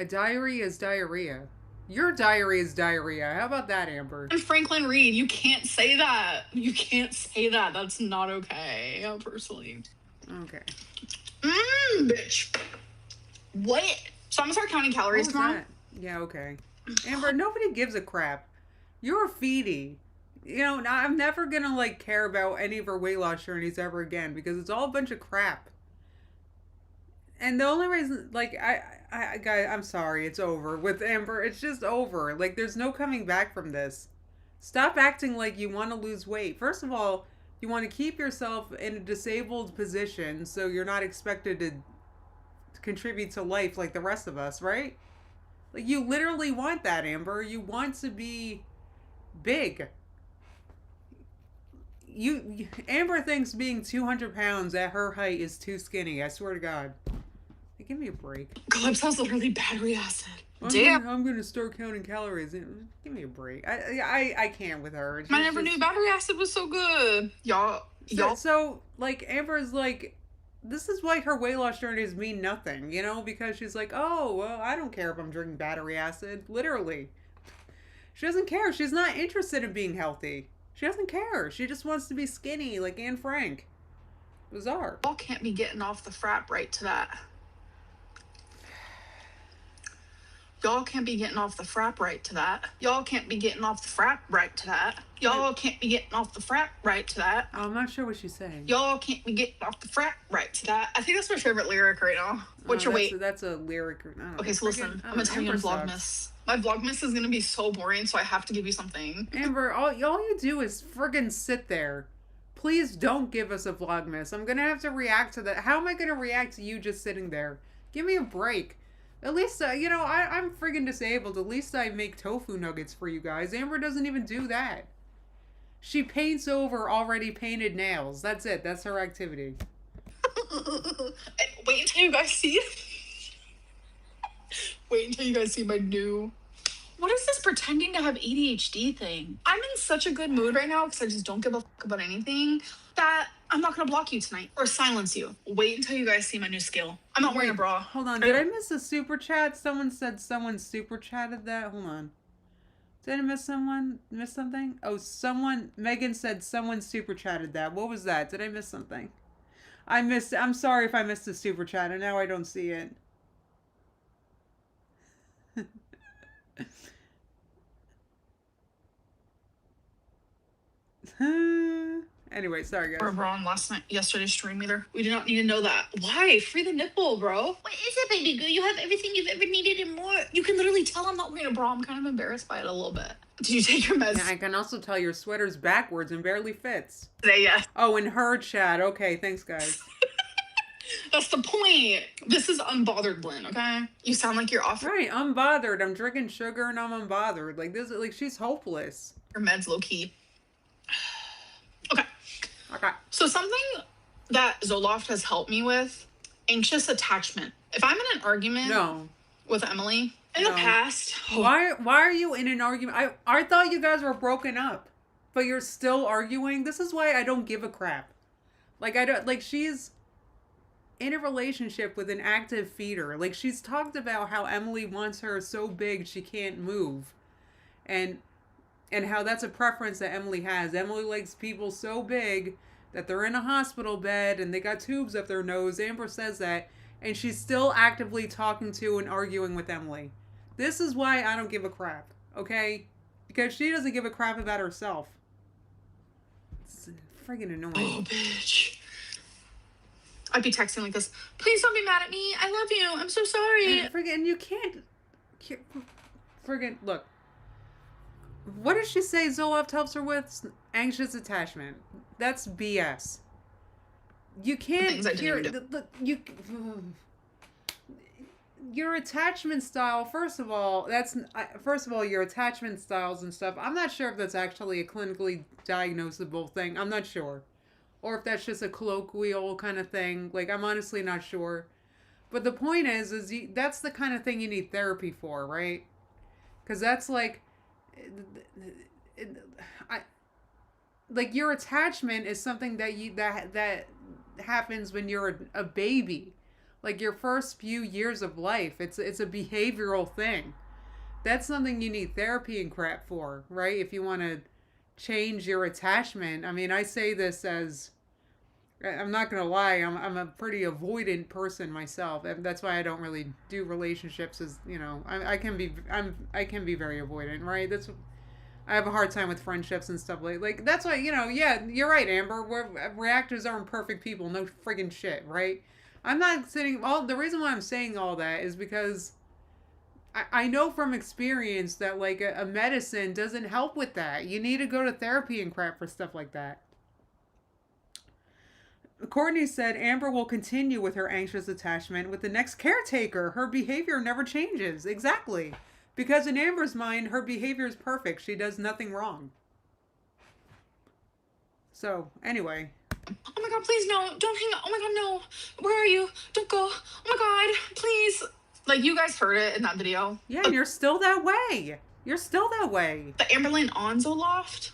diary is diarrhea. Your diary is diarrhea. How about that, Amber? And Franklin Reed, you can't say that. You can't say that. That's not okay, personally. Okay. Bitch. What? So I'm gonna start counting calories What was tomorrow. that? Yeah, okay. Amber, nobody gives a crap. You're a feedie. You know, I'm never gonna, like, care about any of her weight loss journeys ever again because it's all a bunch of crap. And the only reason, like, guys, I'm sorry, it's over with Amber. It's just over. Like, there's no coming back from this. Stop acting like you want to lose weight. First of all, you want to keep yourself in a disabled position so you're not expected to contribute to life like the rest of us, right? Like, you literally want that, Amber. You want to be big. Amber thinks being 200 pounds at her height is too skinny. I swear to God. Hey, give me a break. God, sounds literally battery acid. I'm gonna start counting calories. Give me a break. I can't with her. I never knew battery acid was so good. Y'all. So, like, Amber's like, this is why her weight loss journeys mean nothing, you know? Because she's like, oh, well, I don't care if I'm drinking battery acid. Literally. She doesn't care. She's not interested in being healthy. She doesn't care. She just wants to be skinny like Anne Frank. Bizarre. Y'all can't be getting off the frap right to that. Y'all can't be getting off the frap right to that. Y'all can't be getting off the frap right to that. Y'all can't be getting off the frap right to that. I'm not sure what she's saying. Y'all can't be getting off the frap right to that. I think that's my favorite lyric right now. What's your weight? That's a lyric. Okay, so listen. I'm gonna tell you in Vlogmas. My Vlogmas is gonna be so boring, so I have to give you something. Amber, all you do is friggin' sit there. Please don't give us a Vlogmas. I'm gonna have to react to that. How am I gonna react to you just sitting there? Give me a break. At least, you know, I'm friggin' disabled. At least I make tofu nuggets for you guys. Amber doesn't even do that. She paints over already painted nails. That's it. That's her activity. Wait until you guys see it. Wait until you guys see my new... What is this pretending to have ADHD thing? I'm in such a good mood right now because I just don't give a fuck about anything that I'm not going to block you tonight or silence you. Wait until you guys see my new skill. I'm not wearing a bra. Hold on. Did I miss a super chat? Someone said someone super chatted that. Hold on. Did I miss something? Oh, Megan said someone super chatted that. What was that? Did I miss something? I'm sorry if I missed the super chat and now I don't see it. Anyway, sorry guys. Or a bra on yesterday's stream either. We do not need to know that. Why? Free the nipple, bro. What is it, baby girl? You have everything you've ever needed and more. You can literally tell I'm not wearing a bra. I'm kind of embarrassed by it a little bit. Did you take your meds? Yeah, I can also tell your sweater's backwards and barely fits. Today, yes. Oh, in her chat. Okay, thanks guys. That's the point. This is unbothered Lynn, okay? You sound like you're off Right, unbothered. I'm drinking sugar and I'm unbothered. Like she's hopeless. your meds low key. Okay. Okay. So something that Zoloft has helped me with, anxious attachment. If I'm in an argument with Emily in the past. Why are you in an argument? I thought you guys were broken up, but you're still arguing. This is why I don't give a crap. She's in a relationship with an active feeder. Like, she's talked about how Emily wants her so big she can't move. And how that's a preference that Emily has. Emily likes people so big that they're in a hospital bed and they got tubes up their nose. Amber says that. And she's still actively talking to and arguing with Emily. This is why I don't give a crap. Okay? Because she doesn't give a crap about herself. It's friggin' annoying. Oh, bitch. I'd be texting like this. Please don't be mad at me. I love you. I'm so sorry. And you can't... Friggin'... Look. What did she say Zoloft helps her with? Anxious attachment. That's BS. You can't... Your attachment style, first of all, your attachment styles and stuff, I'm not sure if that's actually a clinically diagnosable thing. I'm not sure. Or if that's just a colloquial kind of thing. Like, I'm honestly not sure. But the point is that's the kind of thing you need therapy for, right? Because that's like... your attachment is something that happens when you're a baby. Like, your first few years of life. It's a behavioral thing. That's something you need therapy and crap for, right? If you want to change your attachment. I mean, I say this as... I'm not going to lie, I'm a pretty avoidant person myself. And that's why I don't really do relationships as, I can be very avoidant, right? I have a hard time with friendships and stuff like that's why, yeah, you're right, Amber. Reactors aren't perfect people, no friggin' shit, right? I'm not the reason why I'm saying all that is because I know from experience that like a medicine doesn't help with that. You need to go to therapy and crap for stuff like that. Courtney said Amber will continue with her anxious attachment with the next caretaker. Her behavior never changes. Exactly. Because in Amber's mind, her behavior is perfect. She does nothing wrong. So, anyway. Oh my god, please no. Don't hang up. Oh my god, no. Where are you? Don't go. Oh my god, please. Like, you guys heard it in that video. Yeah, and you're still that way. You're still that way. The Amberlane on Zoloft.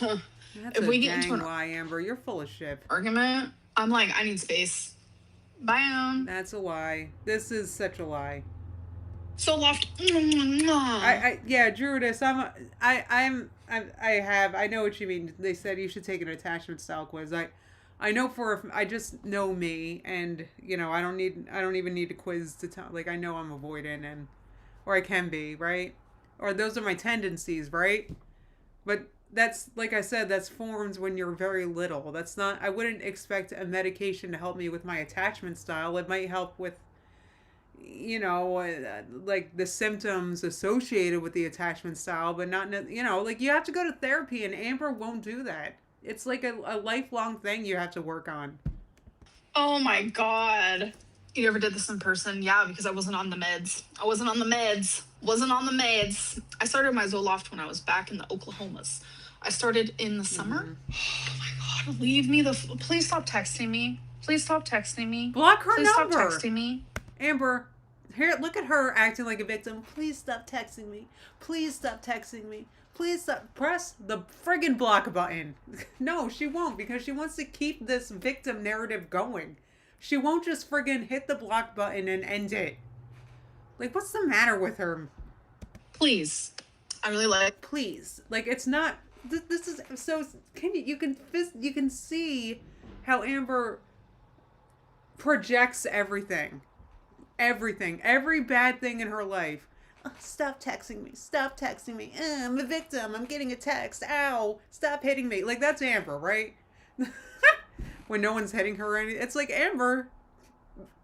That's if we get into an lie, Amber. You're full of shit. Argument. I'm like, I need space. Bye. That's a lie. This is such a lie. Zoloft. Yeah, Druidus. I know what you mean. They said you should take an attachment style quiz. I know I just know me, and I don't even need a quiz to tell. Like, I know I'm avoidant, or I can be, right? Or those are my tendencies, right? But that's, like I said, that's formed when you're very little. That's not, I wouldn't expect a medication to help me with my attachment style. It might help with, like the symptoms associated with the attachment style, but not, like you have to go to therapy, and Amber won't do that. It's like a lifelong thing you have to work on. Oh my god. You ever did this in person? Yeah, because I wasn't on the meds. Wasn't on the meds. I started my Zoloft when I was back in the Oklahomas. I started in the summer. Oh my God, leave me please stop texting me. Please stop texting me. Block her Please number. stop texting me. Amber, here, look at her acting like a victim. Please stop texting me. Please stop texting me. Please stop. Press the friggin' block button. No, she won't, because she wants to keep this victim narrative going. She won't just friggin' hit the block button and end it. Like, what's the matter with her? Please. I really like. Please. Like, it's not. This is so. You can see how Amber projects everything. Everything. Every bad thing in her life. Oh, stop texting me. Stop texting me. I'm a victim. I'm getting a text. Ow. Stop hitting me. Like, that's Amber, right? When no one's hitting her or anything. It's like, Amber,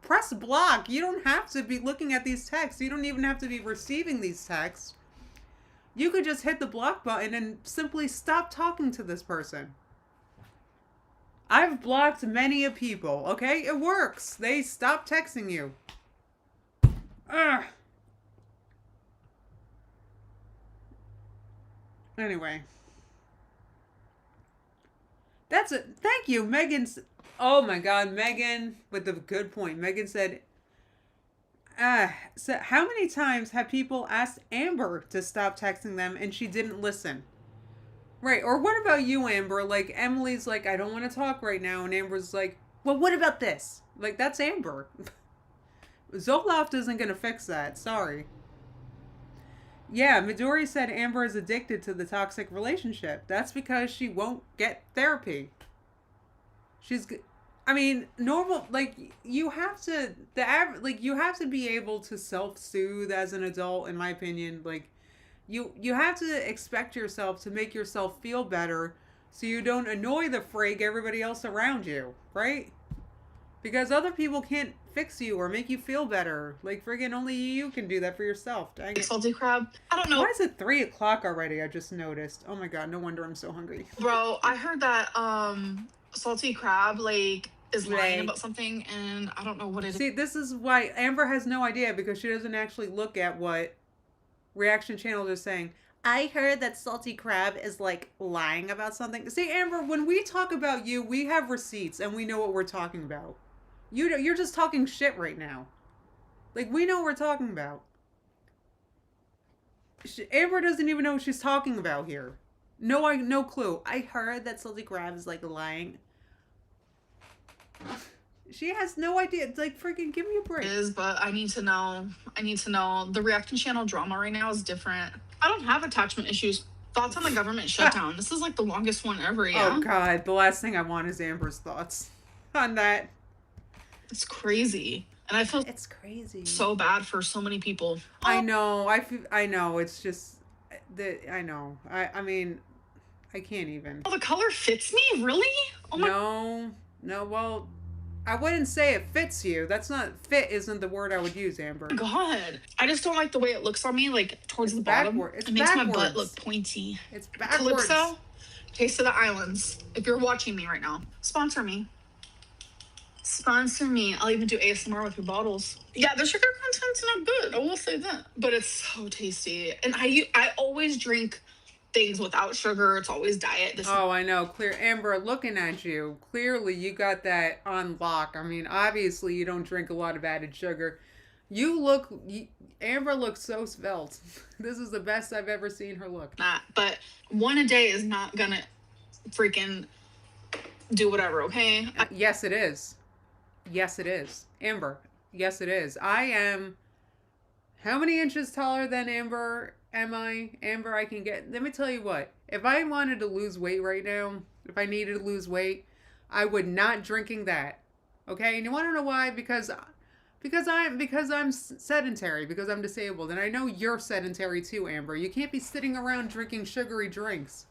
press block. You don't have to be looking at these texts. You don't even have to be receiving these texts. You could just hit the block button and simply stop talking to this person. I've blocked many of people, okay? It works. They stop texting you. Ugh. Anyway. That's it. Thank you, Megan's. Oh my God, Megan with the good point. Megan said, so how many times have people asked Amber to stop texting them and she didn't listen? Right. Or what about you, Amber? Like, Emily's like, I don't want to talk right now. And Amber's like, well, what about this? Like, that's Amber. Zoloft isn't going to fix that. Sorry. Yeah, Midori said Amber is addicted to the toxic relationship. That's because she won't get therapy. I mean, normal, like, you have to, you have to be able to self-soothe as an adult, in my opinion. Like, you have to expect yourself to make yourself feel better so you don't annoy the frig everybody else around you, right? Because other people can't fix you or make you feel better. Like, friggin' only you can do that for yourself. Dang it. Salty crab. I don't know. Why is it 3 o'clock already? I just noticed. Oh my God, no wonder I'm so hungry. Bro, I heard that salty crab like is lying about something, and I don't know what it is. See, this is why Amber has no idea, because she doesn't actually look at what reaction channels are saying. I heard that Salty Crab is like lying about something. See, Amber, when we talk about you, we have receipts and we know what we're talking about. You're just talking shit right now. Like, we know what we're talking about. Amber doesn't even know what she's talking about here. No clue. I heard that Salty Crab is like lying. She has no idea. It's like, freaking give me a break. But I need to know. The reaction channel drama right now is different. I don't have attachment issues. Thoughts on the government shutdown. This is like the longest one ever, yeah? Oh God, the last thing I want is Amber's thoughts on that. It's crazy. And I feel it's crazy. So bad for so many people. I know. I know. It's just I know. I mean, I can't even. Oh, the color fits me? Really? Oh my. No. Well, I wouldn't say it fits you. That's not fit. Isn't the word I would use, Amber? God, I just don't like the way it looks on me. Like towards the bottom, it makes my butt look pointy. It's backwards. Calypso, Taste of the Islands. If you're watching me right now, sponsor me. Sponsor me. I'll even do ASMR with your bottles. Yeah, the sugar content's not good. I will say that, but it's so tasty. And I always drink things without sugar. It's always diet. I know. Clear, Amber, looking at you, clearly you got that on lock. I mean, obviously you don't drink a lot of added sugar. Amber looks so svelte. This is the best I've ever seen her look. But one a day is not gonna freaking do whatever, okay? Yes, it is. Yes, it is. Amber, yes, it is. I am... How many inches taller than Amber am I? Amber, I can get... Let me tell you what. If I wanted to lose weight right now, if I needed to lose weight, I would not drinking that. Okay? And you want to know why? Because I'm sedentary, because I'm disabled. And I know you're sedentary too, Amber. You can't be sitting around drinking sugary drinks.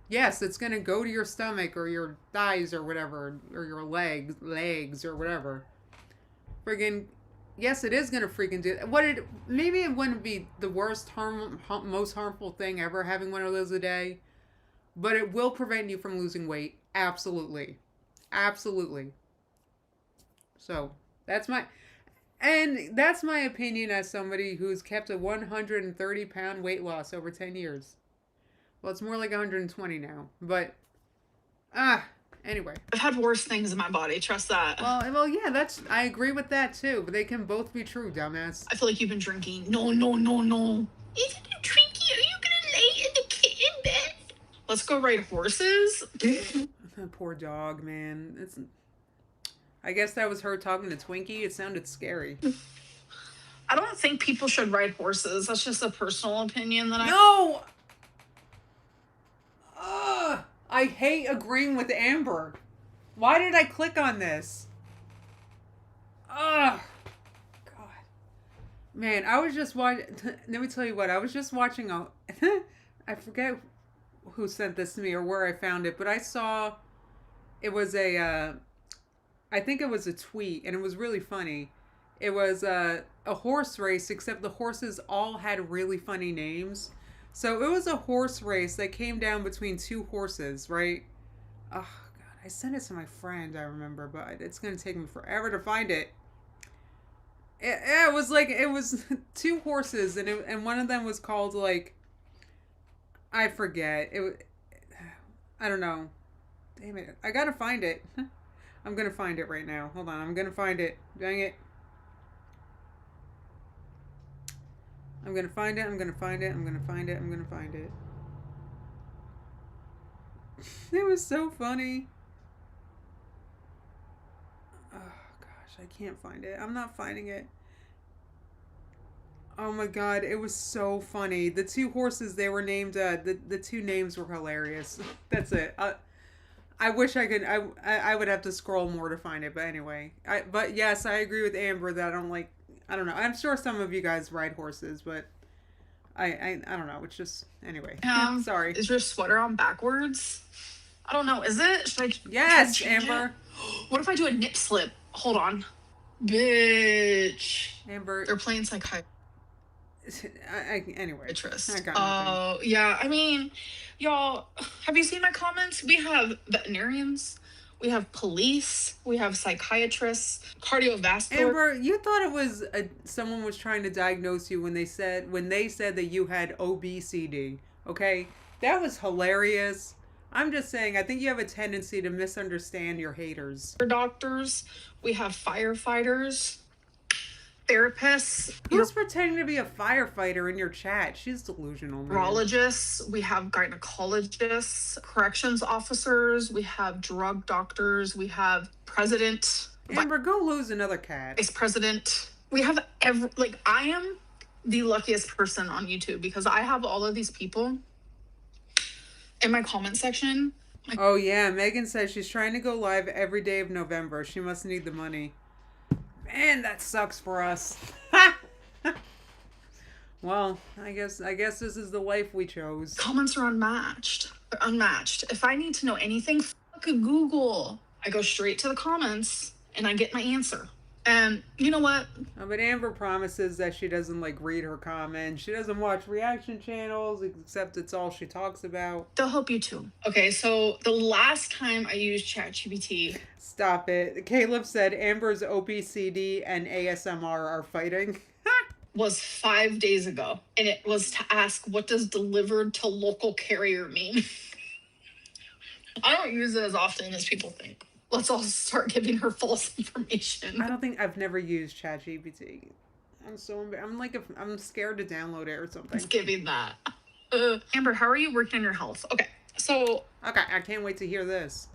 Yes, it's going to go to your stomach or your thighs or whatever, or your legs or whatever. Friggin', yes, it is going to freaking do that. Maybe it wouldn't be the most harmful thing ever, having one of those a day, but it will prevent you from losing weight. Absolutely. Absolutely. So, that's my opinion as somebody who's kept a 130-pound weight loss over 10 years. Well, it's more like 120 now. But, anyway. I've had worse things in my body. Trust that. Well, yeah, I agree with that too. But they can both be true, dumbass. I feel like you've been drinking. No. Is it a Twinkie? Are you gonna lay in the kitten bed? Let's go ride horses. Poor dog, man. I guess that was her talking to Twinkie. It sounded scary. I don't think people should ride horses. That's just a personal opinion that No! I hate agreeing with Amber. Why did I click on this? God. Man, I was just watching... Let me tell you what. I was just watching I forget who sent this to me or where I found it, but I saw... It was I think it was a tweet, and it was really funny. It was a horse race, except the horses all had really funny names. So it was a horse race that came down between two horses, right? Oh, God. I sent it to my friend, I remember, but it's going to take me forever to find it. It was two horses, and one of them was called, like, I forget. I don't know. Damn it. I got to find it. I'm going to find it right now. Hold on. I'm going to find it. Dang it. I'm going to find it. I'm going to find it. I'm going to find it. I'm going to find it. It was so funny. Oh, gosh. I can't find it. I'm not finding it. Oh, my God. It was so funny. The two horses, they were named, the two names were hilarious. That's it. I wish I could, I would have to scroll more to find it, but anyway. But yes, I agree with Amber that I don't know. I'm sure some of you guys ride horses, but I don't know. It's just, anyway. Sorry. Is your sweater on backwards? I don't know. Is it? Yes, Amber. What if I do a nip slip? Hold on. Bitch. Amber. They're playing psychiatrist. Anyway. I got nothing. Yeah. I mean, y'all, have you seen my comments? We have veterinarians. We have police. We have psychiatrists, cardiovascular. Amber, you thought it was someone was trying to diagnose you when they said that you had obesity. Okay, that was hilarious. I'm just saying, I think you have a tendency to misunderstand your haters. Doctors. We have firefighters, therapists. Who's pretending to be a firefighter in your chat? She's delusional. Neurologists, we have gynecologists, corrections officers, we have drug doctors, we have president. Amber, go lose another cat. Vice president. We have I am the luckiest person on YouTube because I have all of these people in my comment section. Oh yeah, Megan says she's trying to go live every day of November. She must need the money. Man, that sucks for us. Well, I guess this is the life we chose. Comments are unmatched. They're unmatched. If I need to know anything, fuck Google. I go straight to the comments and I get my answer. And you know what? But Amber promises that she doesn't read her comments. She doesn't watch reaction channels, except it's all she talks about. They'll help you too. Okay, so the last time I used ChatGPT. Stop it. Caleb said Amber's OBCD and ASMR are fighting. Was 5 days ago. And it was to ask, what does delivered to local carrier mean? I don't use it as often as people think. Let's all start giving her false information. I've never used ChatGPT. I'm scared to download it or something. It's giving that. Amber, how are you working on your health? Okay, I can't wait to hear this.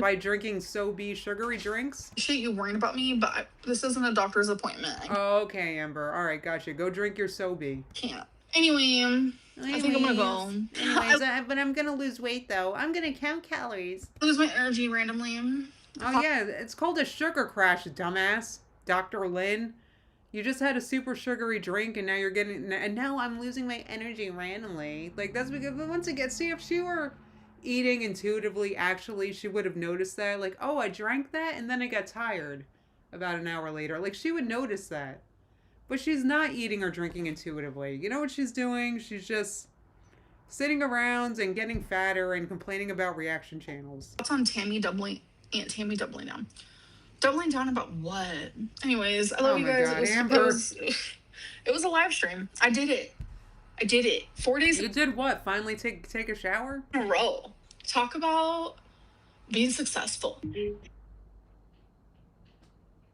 By drinking SoBe sugary drinks? I appreciate you worrying about me, but this isn't a doctor's appointment. Okay, Amber. All right, gotcha. Go drink your SoBe. Can't. Anyway, I think I'm gonna go. But I'm gonna lose weight though. I'm gonna count calories. Lose my energy randomly. Oh yeah, it's called a sugar crash, dumbass. Dr. Lynn. You just had a super sugary drink and now I'm losing my energy randomly. That's because once again, see if she were eating intuitively, actually, she would have noticed that. Oh, I drank that and then I got tired about an hour later. She would notice that. But she's not eating or drinking intuitively. You know what she's doing? She's just sitting around and getting fatter and complaining about reaction channels. What's on Aunt Tammy doubling down? Doubling down about what? Anyways, I love you guys. God, Amber. It was a live stream. I did it. I did it 4 days You did what? Finally take a shower? in a row. Talk about being successful.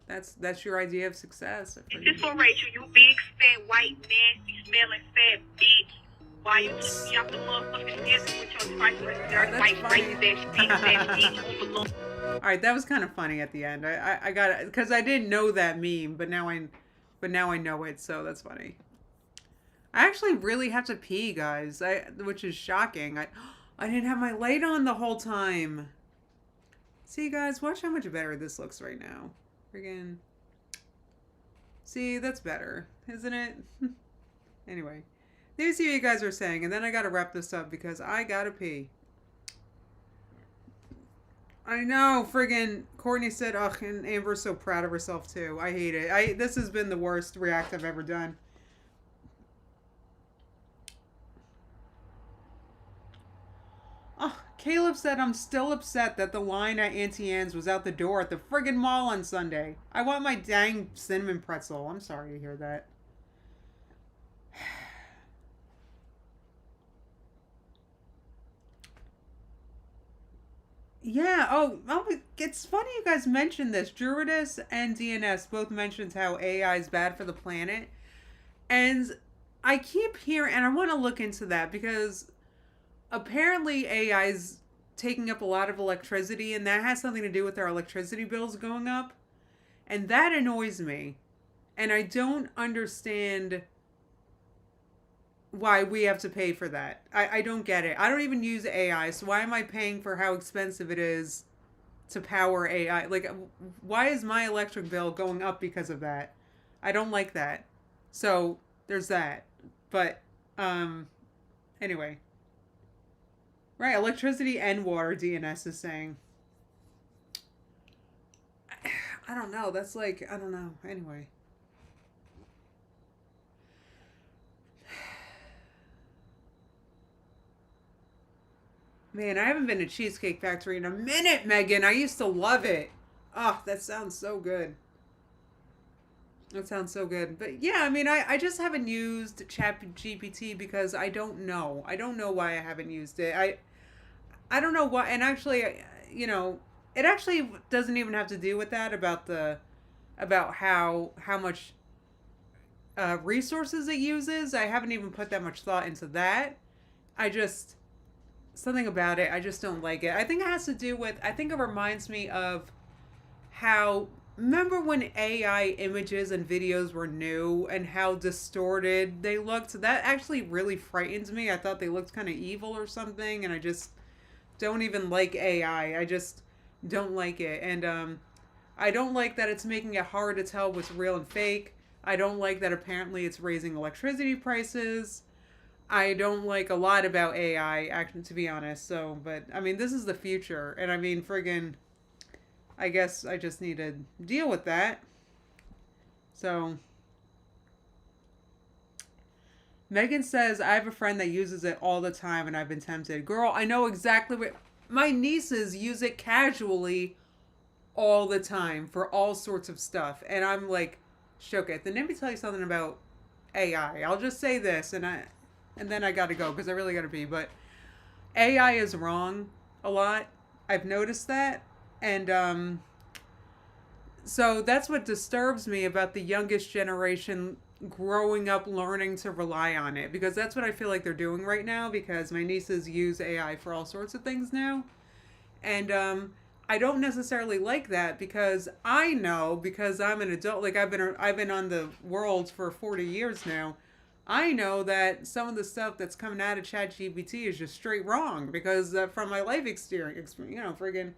That's your idea of success. This is for Rachel, you big, fat, white, nasty, smelling, fat bitch. Why you took me off the motherfucking list with your priceless, dirty, white, racist ass, big, fat bitch. All right, that was kind of funny at the end. I got it because I didn't know that meme, but now I know it, so that's funny. I actually really have to pee, guys. Which is shocking. I didn't have my light on the whole time. See, guys, watch how much better this looks right now. Friggin'. See, that's better, isn't it? Anyway, let me see what you guys are saying, and then I gotta wrap this up because I gotta pee. I know, friggin' Courtney said, ugh, and Amber's so proud of herself too. I hate it. This has been the worst react I've ever done. Oh, Caleb said, I'm still upset that the line at Auntie Anne's was out the door at the friggin' mall on Sunday. I want my dang cinnamon pretzel. I'm sorry to hear that. Yeah, oh, it's funny you guys mentioned this. Druidus and DNS both mentioned how AI is bad for the planet. And I keep hearing, and I want to look into that because apparently AI is taking up a lot of electricity, and that has something to do with our electricity bills going up. And that annoys me. And I don't understand why we have to pay for that. I don't get it. I don't even use AI, so why am I paying for how expensive it is to power AI? Like, why is my electric bill going up because of that? I don't like that. So, there's that. But, anyway. Right, electricity and water, DNS is saying. I don't know. That's like, I don't know. Anyway. Man, I haven't been to Cheesecake Factory in a minute, Megan. I used to love it. Oh, that sounds so good. That sounds so good. But yeah, I mean, I just haven't used ChatGPT because I don't know. I don't know why I haven't used it. I don't know why. And actually, you know, it actually doesn't even have to do with that about how much resources it uses. I haven't even put that much thought into that. Something about it, I just don't like it. I think it has to do with, I think it reminds me of how, remember when AI images and videos were new and how distorted they looked? That actually really frightened me. I thought they looked kind of evil or something, and I just don't even like AI. I just don't like it. And I don't like that it's making it hard to tell what's real and fake. I don't like that apparently it's raising electricity prices. I don't like a lot about AI, actually, to be honest. So, but, I mean, this is the future. And, I mean, friggin', I guess I just need to deal with that. So, Megan says, I have a friend that uses it all the time and I've been tempted. Girl, I know exactly what... My nieces use it casually all the time for all sorts of stuff. And I'm, like, shook it. Then let me tell you something about AI. I'll just say this, and then I gotta go because I really gotta pee. But AI is wrong a lot. I've noticed that. And so that's what disturbs me about the youngest generation growing up learning to rely on it. Because that's what I feel like they're doing right now. Because my nieces use AI for all sorts of things now. And I don't necessarily like that because I know, because I'm an adult, like I've been on the world for 40 years now. I know that some of the stuff that's coming out of ChatGPT is just straight wrong because from my life experience, you know, friggin'.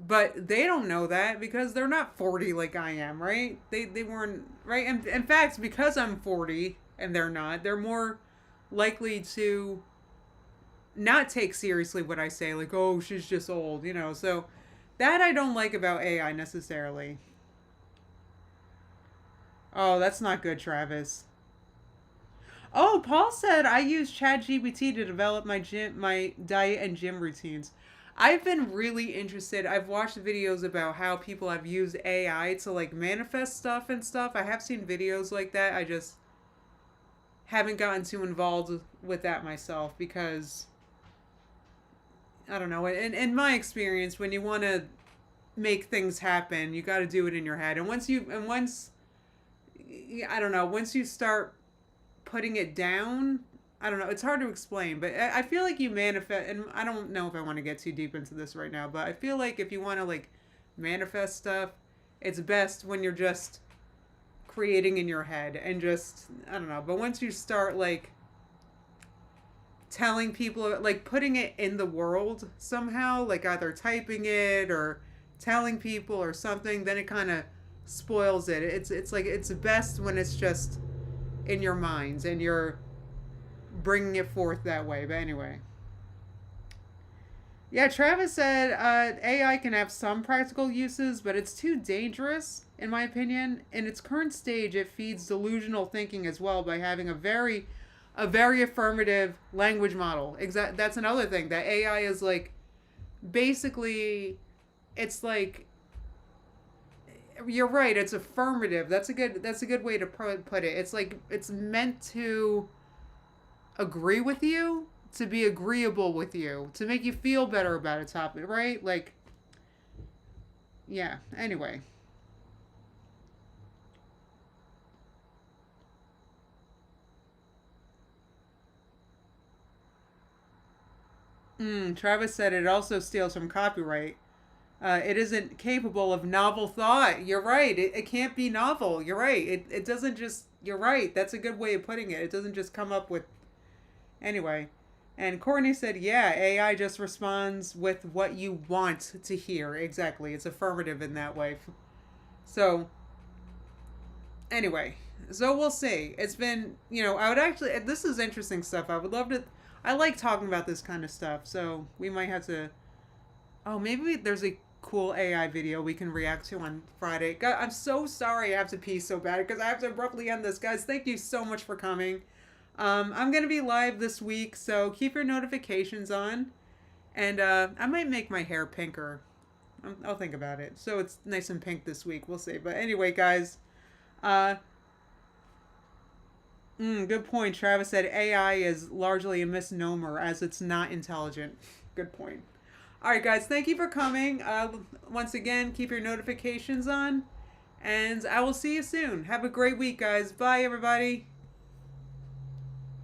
But they don't know that because they're not 40 like I am, right? They weren't, right? And in fact, because I'm 40 and they're not, they're more likely to not take seriously what I say, like, oh, she's just old, you know. So that I don't like about AI necessarily. Oh, that's not good, Travis. Oh, Paul said I use ChatGPT to develop my diet and gym routines. I've been really interested. I've watched videos about how people have used AI to like manifest stuff and stuff. I have seen videos like that. haven't gotten too involved with that myself because I don't know. In my experience, when you want to make things happen, you got to do it in your head. And once I don't know, once you start putting it down, I don't know, it's hard to explain, but I feel like you manifest, and I don't know if I want to get too deep into this right now, but I feel like if you want to like manifest stuff, it's best when you're just creating in your head and just, I don't know, but once you start like telling people, like putting it in the world somehow, like either typing it or telling people or something, then it kind of spoils it. It's like it's best when it's just in your minds and you're bringing it forth that way. But anyway, yeah, Travis said AI can have some practical uses, but it's too dangerous in my opinion. In its current stage, it feeds delusional thinking as well by having a very affirmative language model. That's another thing that AI is like. Basically, it's like, you're right, it's affirmative. That's a good way to put it. It's like it's meant to agree with you, to be agreeable with you, to make you feel better about a topic, right? Like, yeah, anyway. Travis said it also steals from copyright. It isn't capable of novel thought. You're right. It can't be novel. You're right. It doesn't just. You're right. That's a good way of putting it. It doesn't just come up with. Anyway. And Courtney said, yeah, AI just responds with what you want to hear. Exactly. It's affirmative in that way. So, anyway. So we'll see. It's been, I would actually. This is interesting stuff. I would love to. I like talking about this kind of stuff. So we might have to. Oh, maybe there's a cool AI video we can react to on Friday. God, I'm so sorry I have to pee so bad because I have to abruptly end this. Guys, thank you so much for coming. I'm going to be live this week, so keep your notifications on. And I might make my hair pinker. I'll think about it. So it's nice and pink this week. We'll see. But anyway, guys. Good point. Travis said AI is largely a misnomer as it's not intelligent. Good point. All right, guys, thank you for coming. Once again, keep your notifications on, and I will see you soon. Have a great week, guys. Bye, everybody.